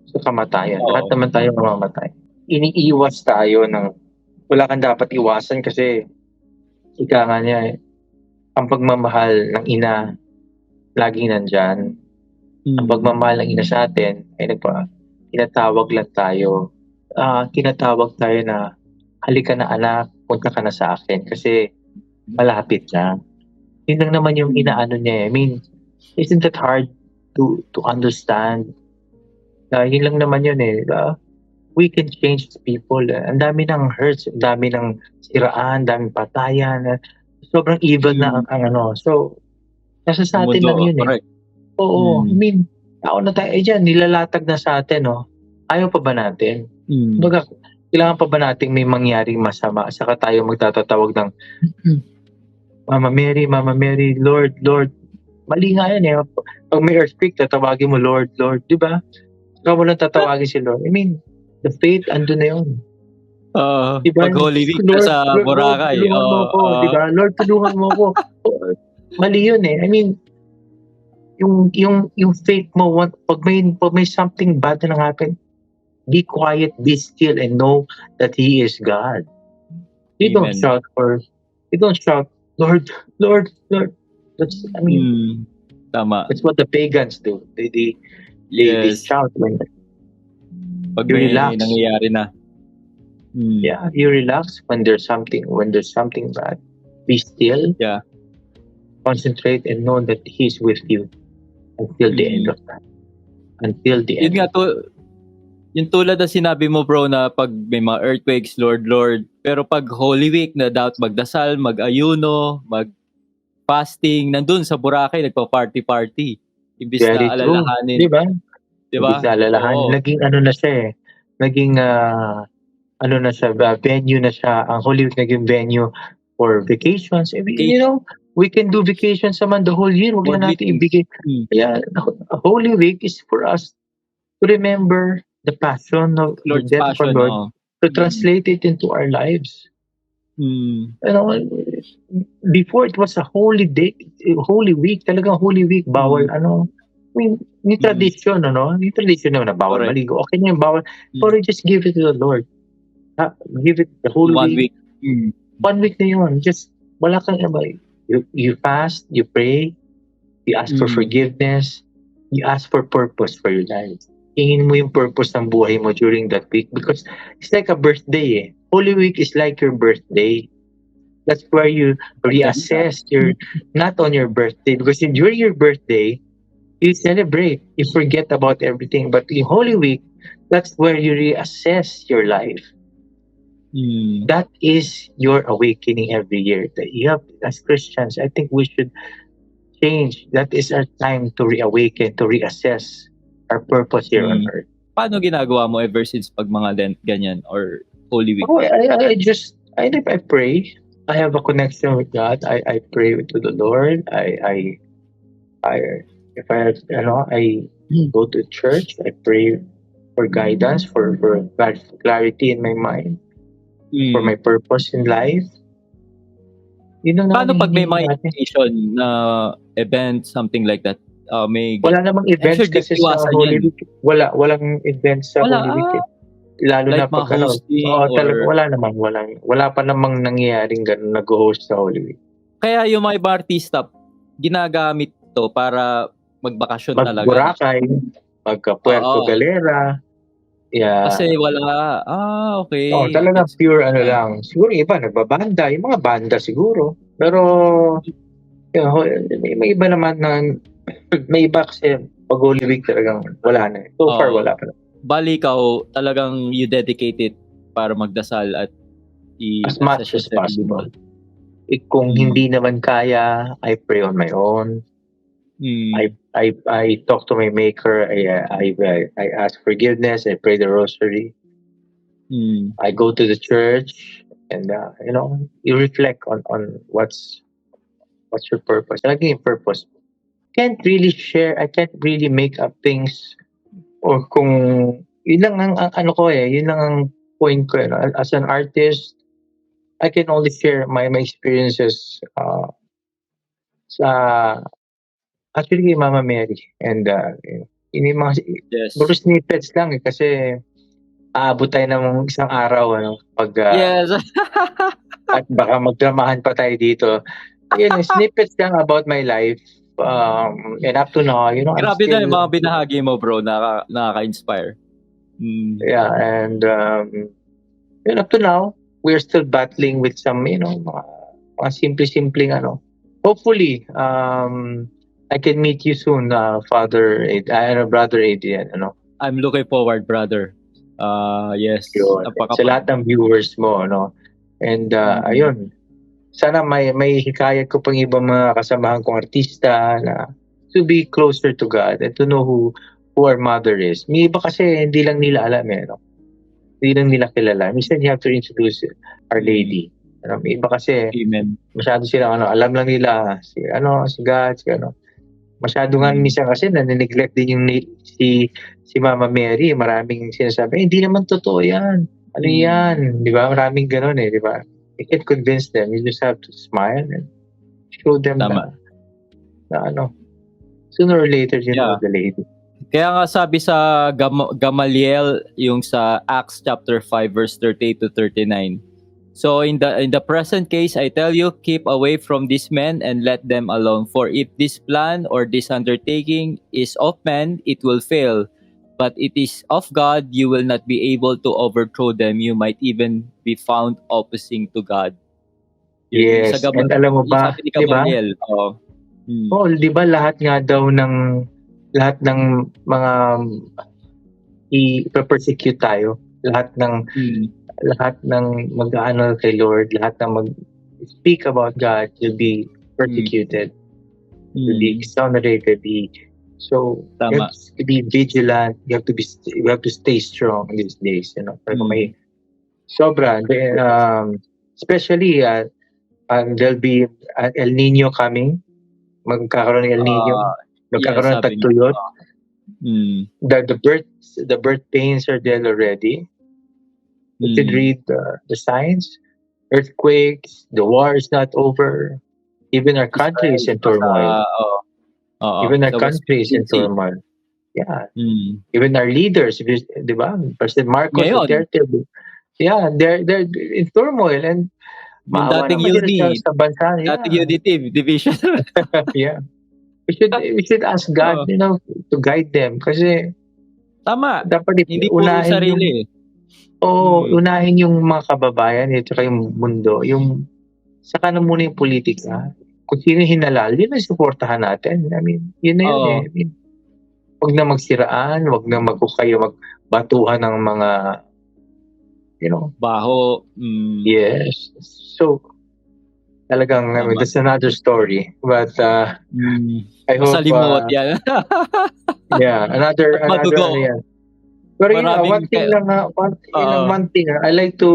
sa kamatayan. Lahat Oo. naman tayo mamamatay. Iniiwas tayo ng wala kang dapat iwasan kasi ika nga niya, ang pagmamahal ng ina laging nandyan. Ang pagmamahal ng ina sa atin ay tinatawag lang tayo. Tinatawag tayo na, halika na anak, punta ka na sa akin kasi malapit na. Yun lang naman yung inaano niya. I mean, isn't that hard to understand? Yun lang naman yun we can change people. Ang dami ng hurts, ang dami ng siraan, ang daming patayan. Sobrang evil na ang ano. So, nasa sa atin lang yun Correct. Oo, I mean, tao na tayo dyan, nilalatag na sa atin, Ayaw pa ba natin? Kumbaga, kailangan pa ba nating may mangyaring masama saka tayo magtatatawag ng Mama Mary, Lord, Lord. Mali nga yan Pag may earthquake, tatawagin mo Lord, Lord, di ba? Ikaw mo lang tatawagin si Lord. I mean, the faith, ando na yun. Diba? Pag Holy Week ka sa Boracay. Lord, tulungan mo ako, diba? Lord, tulungan mo ako. Mali yun I mean, yung faith mo, pag may something bad na happen, be quiet, be still, and know that He is God. You don't shout, Lord, Lord, Lord. That's, I mean, tama. That's what the pagans do. They shout when pag you may relax. nangyayari na. Yeah, you relax when there's something bad. Be still. Yeah. Concentrate and know that He's with you until the end of time. Until the end. Yun nga yung tulad na sinabi mo, bro, na pag may mga earthquakes, Lord, Lord. Pero pag Holy Week na dapat magdasal, mag-ayuno, mag-fasting, nandun sa Boracay, nagpa-party-party. Imbis Very na alalahanin. Diba? Diba? Imbis na alalahanin. Naging ano na siya Naging ano na siya, venue na siya. Ang Holy Week naging venue for vacations. You know, we can do vacations naman the whole year. Huwag lang natin ibigay. Yeah, Holy Week is for us to remember the passion of the death of our Lord, to translate it into our lives. You know, before it was a holy day, Holy Week, talagang Holy Week, bawal I mean, yung tradition, yung tradition naman na bawal maligo. Okay na yung bawal. Pero just give it to the Lord. Give it the whole week. 1 week na yun. Just, wala kang iba. You fast, you pray, you ask for forgiveness, you ask for purpose for your life. Tingin mo yung purpose ng buhay mo during that week because it's like a birthday Holy Week is like your birthday. That's where you reassess not on your birthday because during your birthday, you celebrate, you forget about everything. But in Holy Week, that's where you reassess your life. That is your awakening every year. That you have, as Christians, I think we should change. That is our time to reawaken, to reassess our purpose here on earth. Paano ginagawa mo ever since pag mga Lent ganyan or Holy Week? I pray. I have a connection with God. I pray to the Lord. I go to church. I pray for guidance, for clarity in my mind, for my purpose in life. Paano pag may mga invitation na event, something like that? Wala namang events kasi sa Holy Week. Walang events sa Holy Week. Lalo like na pag talaga wala pa namang nangyayaring ganun nag-host sa Holy Week. Kaya yung mga iba artista ginagamit to para magbakasyon talaga. Mag-Boracay, magka-Puerto Galera. Yeah. Kasi wala, okay. Talaga pure lang. Siguro iba nagbabanda, yung mga banda siguro. Pero may iba naman na may iba kasi pag Holy Week talagang wala na. So far wala pa. Bali ikaw talagang you dedicate it para magdasal at as much as possible. Kung hindi naman kaya, I pray on my own. I talk to my Maker. I ask forgiveness. I pray the Rosary. I go to the church, and you reflect on what's your purpose. Lagi yung purpose. I can't really make up things O kung yun lang ang ano ko, yun lang ang point ko, as an artist, I can only share my experiences, sa actually kay Mama Mary and, yun yung mga Yes. puro snippets lang, kasi aabot tayo ng isang araw ano 'pag, Yes. at baka magdramahan pa tayo dito. Yun, snippets lang about my life, and up to now, I'm Grabe na yung still mga binahagi mo, bro. Nakaka-inspire. yeah, and, up to now, we're still battling with some, mga simple-simpleng ano. Hopefully, I can meet you soon, Brother Adrian, ano. I'm looking forward, brother. Yes. Yun, sa lahat ng viewers mo, ano. And, ayun, sana may hikayat ko pang ibang mga kasamahan kong artista na to be closer to God and to know who our mother is. May iba kasi hindi lang nila alam, no? Hindi lang nila kilala. Minsan you have to introduce Our Lady. May iba kasi Amen. masyado silang alam lang nila si God, si ano. Masyado nga minsan kasi nane-neglect din yung si Mama Mary. Maraming sinasabi, hindi naman totoo yan. Ano yan? Di ba? Maraming gano'n di ba? You can't convince them. You just have to smile and show them na sooner or later you know the Lady. Kaya nga sabi sa Gamaliel, yung sa Acts chapter 5 verse 38 to 39. So in the present case, I tell you, keep away from these men and let them alone. For if this plan or this undertaking is of man, it will fail. But it is of God, you will not be able to overthrow them. You might even be found opposing to God. Yes, and alam mo ba, sabi ni Gamaliel, di ba lahat ng mga i-persecute tayo, lahat ng mag-aano kay Lord, lahat ng mag-speak about God will be persecuted, will be exonerated. So you have to be vigilant. You have to stay strong in these days. Pero may sobra, especially there'll be El Nino coming. Magkakaroon ng El Nino. Magkakaroon ng tagtuyot. The birth pains are there already. You should read the signs. Earthquakes. The war is not over. Even our country is in turmoil. Even our country is in turmoil. Yeah. Even our leaders, di ba? President Marcos Duterte. Yeah, they're in turmoil and dating UD, sa bansa. dating UDT division. Yeah. We should ask God, to guide them kasi tama. Dapat hindi po sarili. Unahin yung mga kababayan at yung mundo. Saka na muna yung politika. Kung sino hinalal, yun ang suportahan natin. I mean, yun na yun Huwag na magsiraan, huwag na magbatuhan ng mga, baho. Yes. So, talagang, that's another story. But, I hope, salimot yan. yeah, another yan. Pero one thing, I like to,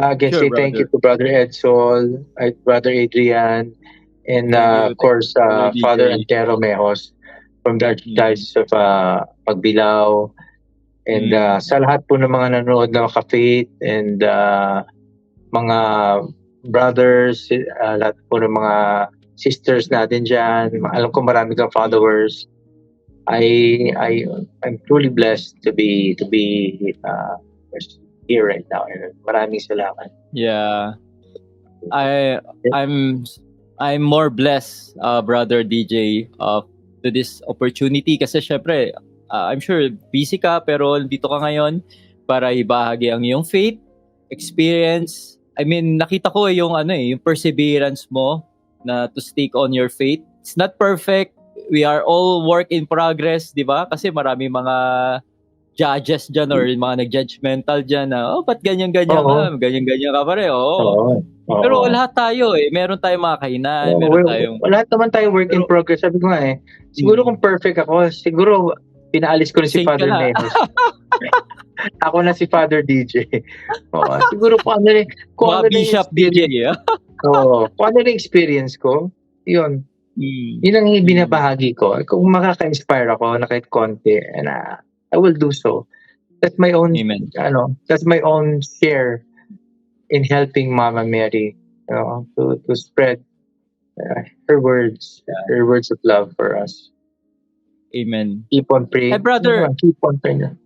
again, say thank you to Brother Edsol, Brother Adrian, and of course, Father Antero Mejos from the Archdiocese of Pagbilao, and sa lahat po ng mga nanonood na ka-faith and mga brothers, lahat po ng mga sisters natin dyan. Alam ko marami kang followers. I'm truly blessed to be here right now. Maraming salamat. Yeah, I'm more blessed, Brother DJ, to this opportunity kasi syempre, I'm sure busy ka pero dito ka ngayon para ibahagi ang iyong faith, experience. I mean, nakita ko yung perseverance mo na to stick on your faith. It's not perfect. We are all work in progress, di ba? Kasi marami mga judges dyan or mga nag-judgmental dyan na, ba't ganyan-ganyan ka? Ganyan-ganyan ka pa rin, Pero lahat tayo meron tayong mga kahinaan, lahat naman tayo work in progress. Sabi ko nga siguro kung perfect ako, siguro pinaalis ko na si Father Mejos. Ako na si Father DJ. Siguro kung ano Bishop DJ. Kung ano na experience ko, yun. Yun ang ibinabahagi ko. Kung makaka-inspire ako na kahit konti, and I will do so. That's my own, Amen. that's my own share in helping Mama Mary, to spread her words of love for us. Amen. Keep on praying. Hey, brother. Keep on praying.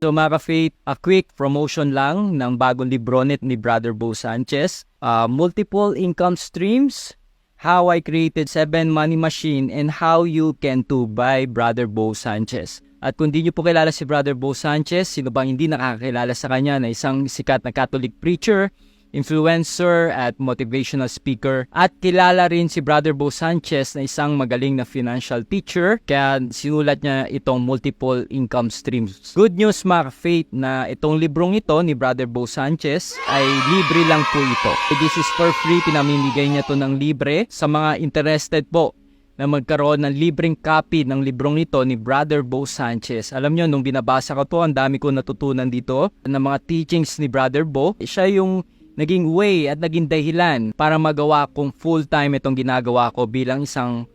So mga ka-faith, a quick promotion lang ng bagong libronet ni Brother Bo Sanchez. Multiple income streams, how I created 7 money machine, and how you can too by Brother Bo Sanchez. At kung di nyo po kilala si Brother Bo Sanchez, sino bang hindi nakakilala sa kanya na isang sikat na Catholic preacher, influencer at motivational speaker, at kilala rin si Brother Bo Sanchez na isang magaling na financial teacher, kaya sinulat niya itong multiple income streams. Good news mga faith na itong librong ito ni Brother Bo Sanchez ay libre lang po ito. This is for free, pinamimigay niya to ng libre sa mga interested po na magkaroon ng libreng copy ng librong ito ni Brother Bo Sanchez. Alam nyo, nung binabasa ko to, ang dami ko natutunan dito ng mga teachings ni Brother Bo. Siya yung naging way at naging dahilan para magawa kong full-time itong ginagawa ko bilang isang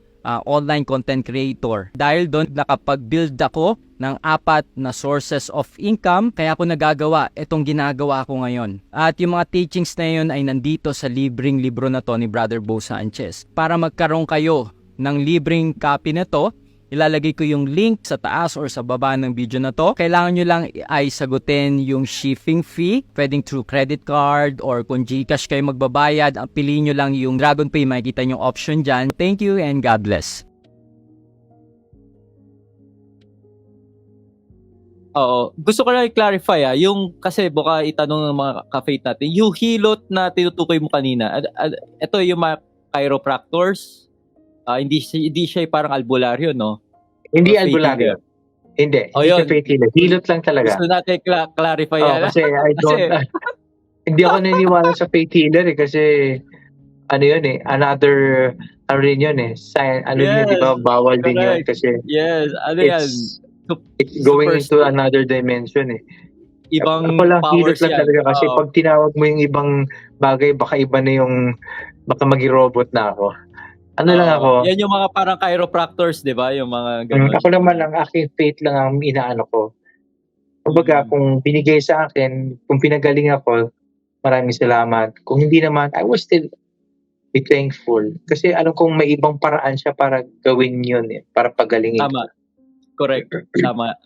online content creator. Dahil doon nakapag-build ako ng 4 na sources of income, kaya ako nagagawa itong ginagawa ko ngayon. At yung mga teachings na yun ay nandito sa libreng libro na to ni Brother Bo Sanchez. Para magkaroon kayo ng libreng copy na to, ilalagay ko yung link sa taas or sa baba ng video na to. Kailangan nyo lang ay sagutin yung shipping fee, pwedeng through credit card or kung GCash kayo magbabayad, piliin nyo lang yung DragonPay, makikita nyo option dyan. Thank you and God bless. Oo. Gusto ko lang i-clarify yung kasi baka itanong ng mga ka-faith natin, yung hilot na tinutukoy mo kanina, ito yung mga chiropractors, hindi siya parang albularyo, no? Hindi Faith albularyo. healer. Hindi. Oh, Hindi yun. siya faith healer. Hilot lang talaga. Gusto natin clarify yan. Kasi I don't, hindi ako naniniwala sa faith healer kasi ano yun another, ano rin yun ano yun, di ba? Bawal din yun kasi yes, ano yan? it's going into Super another dimension Ibang ako lang hilot powers lang yan. talaga kasi pag tinawag mo yung ibang bagay, baka iba na yung, baka maging robot na ako. Ano lang ako? Yan yung mga parang chiropractors, di ba? Yung mga ganun. Ako naman lang, aking faith lang ang inaano ko. Kumbaga, kung binigay sa akin, kung pinagaling ako, maraming salamat. Kung hindi naman, I will still be thankful. Kasi alam kong may ibang paraan siya para gawin yun para pagalingin. Tama. Correct. Tama.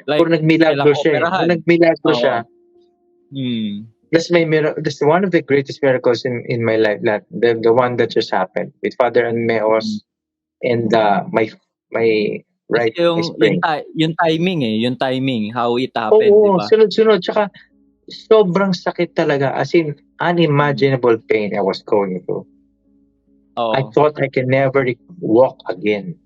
Like, kung nagmilagro siya. Kung nagmilagro siya. That's one of the greatest miracles in my life. The one that just happened with Father Anmeos and my right. Yung timing yung timing, how it happened, Oo, diba? sunod-sunod. Tsaka sobrang sakit talaga. As in, unimaginable pain I was going through. I thought I can never walk again.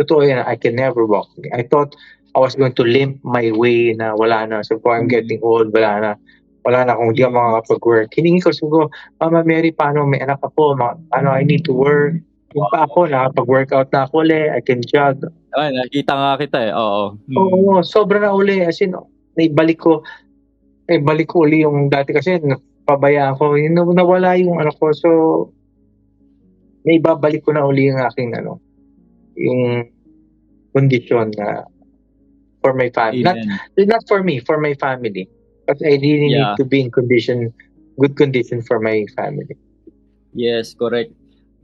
Totoo yan, I can never walk again. I thought I was going to limp my way na wala na. So, I'm getting old, wala na kung di ako makakapag-work. Hiningi ko, siguro, Mama Mary, paano may anak ako? I need to work. Yung pa ako, nakapag-workout na ako ulit, I can jog. Nakita nga kita Oo. Oo, sobra na uli. As in, naibalik ko uli yung dati kasi pabayaan ko. Nawala yung ano ko. So, naibabalik ko na uli yung aking yung kondisyon na for my family. Not for me, for my family. But I really need to be in good condition for my family. Yes, correct.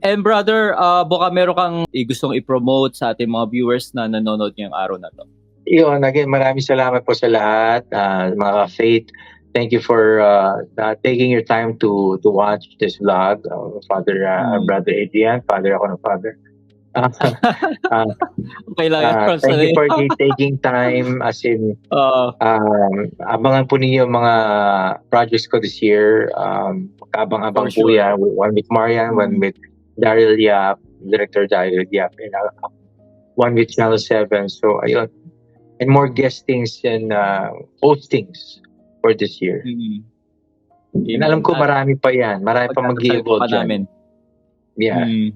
And brother, baka meron kang gustong i-promote sa ating mga viewers na nanonood ngayong araw na to. Yun, again, maraming salamat po sa lahat, mga faith. Thank you for taking your time to watch this vlog. Father, Brother Adrian, Father ako ng Father. Thank you for taking time, as in abangan po ninyo mga projects ko this year. Abang-abang po yan, one with Marian, one with Daryl Yap, Director Daryl Yap, and one with Channel 7. So ayun, and more guestings and postings for this year. And alam ko marami pa yan, marami pa mag-i-evolve dyan. Yeah.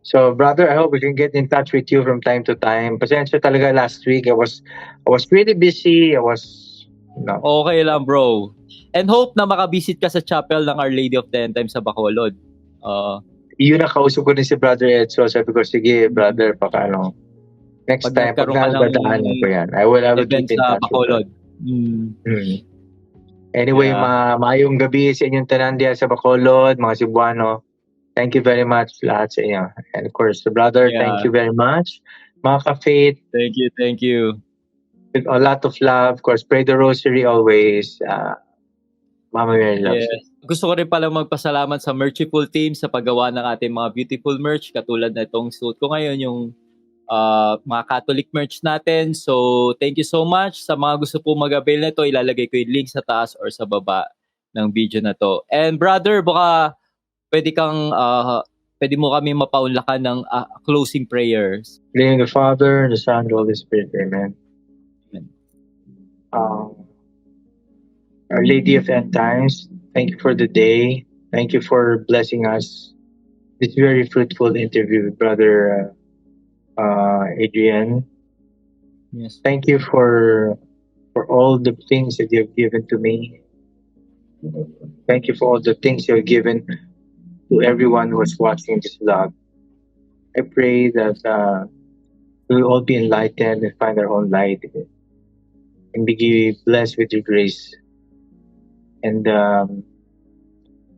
So, brother, I hope we can get in touch with you from time to time. Pasensya talaga last week. I was really busy. I was No. Okay lang, bro. And hope na makabisit ka sa chapel ng Our Lady of the End Times sa Bacolod. Yun ang kausap ko din si Brother Edso. Sabi ko, sige, brother, next Pag time, pag nagkaroon ka ng nadadaanan ko yan, I will keep event in sa touch with Bacolod. you. Anyway, Yeah. maayong gabi sa inyong tanan diya sa Bacolod, mga Cebuano. Thank you very much lahat sa inyo. And of course, the brother, Yeah. thank you very much. Mga ka-faith, Thank you. with a lot of love. Of course, pray the rosary always. Mama Mary loves you. Yes. Gusto ko rin pala magpasalamat sa Merchiful team sa paggawa ng ating mga beautiful merch katulad na itong suit ko ngayon, yung mga Catholic merch natin. So, thank you so much. Sa mga gusto po mag-avail na ito, ilalagay ko yung link sa taas or sa baba ng video na to. And brother, baka pwede mo kami mapaunlakan ng closing prayers. In the name of the Father, the Son, and the Holy Spirit. Amen. Amen. Our Lady of End Times, thank you for the day. Thank you for blessing us. This very fruitful interview with Brother Adrian. Yes. Thank you for all the things that you have given to me. Thank you for all the things you have given to everyone who is watching this vlog. I pray that we will all be enlightened and find our own light and be blessed with your grace. And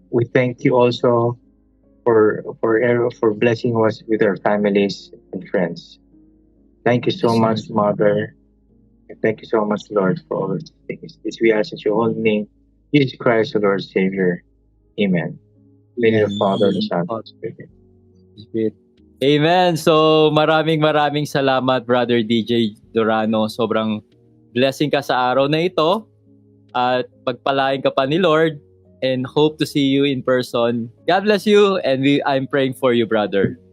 we thank you also for blessing us with our families and friends. Thank you so much, Mother. And thank you so much, Lord, for all these things. This we ask in your holy name, Jesus Christ, the Lord Savior. Amen. In the name of the Father, the Son, and the Spirit. Amen. So, maraming salamat, Brother DJ Durano. Sobrang blessing ka sa araw na ito. At pagpalain ka pa ni Lord. And hope to see you in person. God bless you. And I'm praying for you, brother.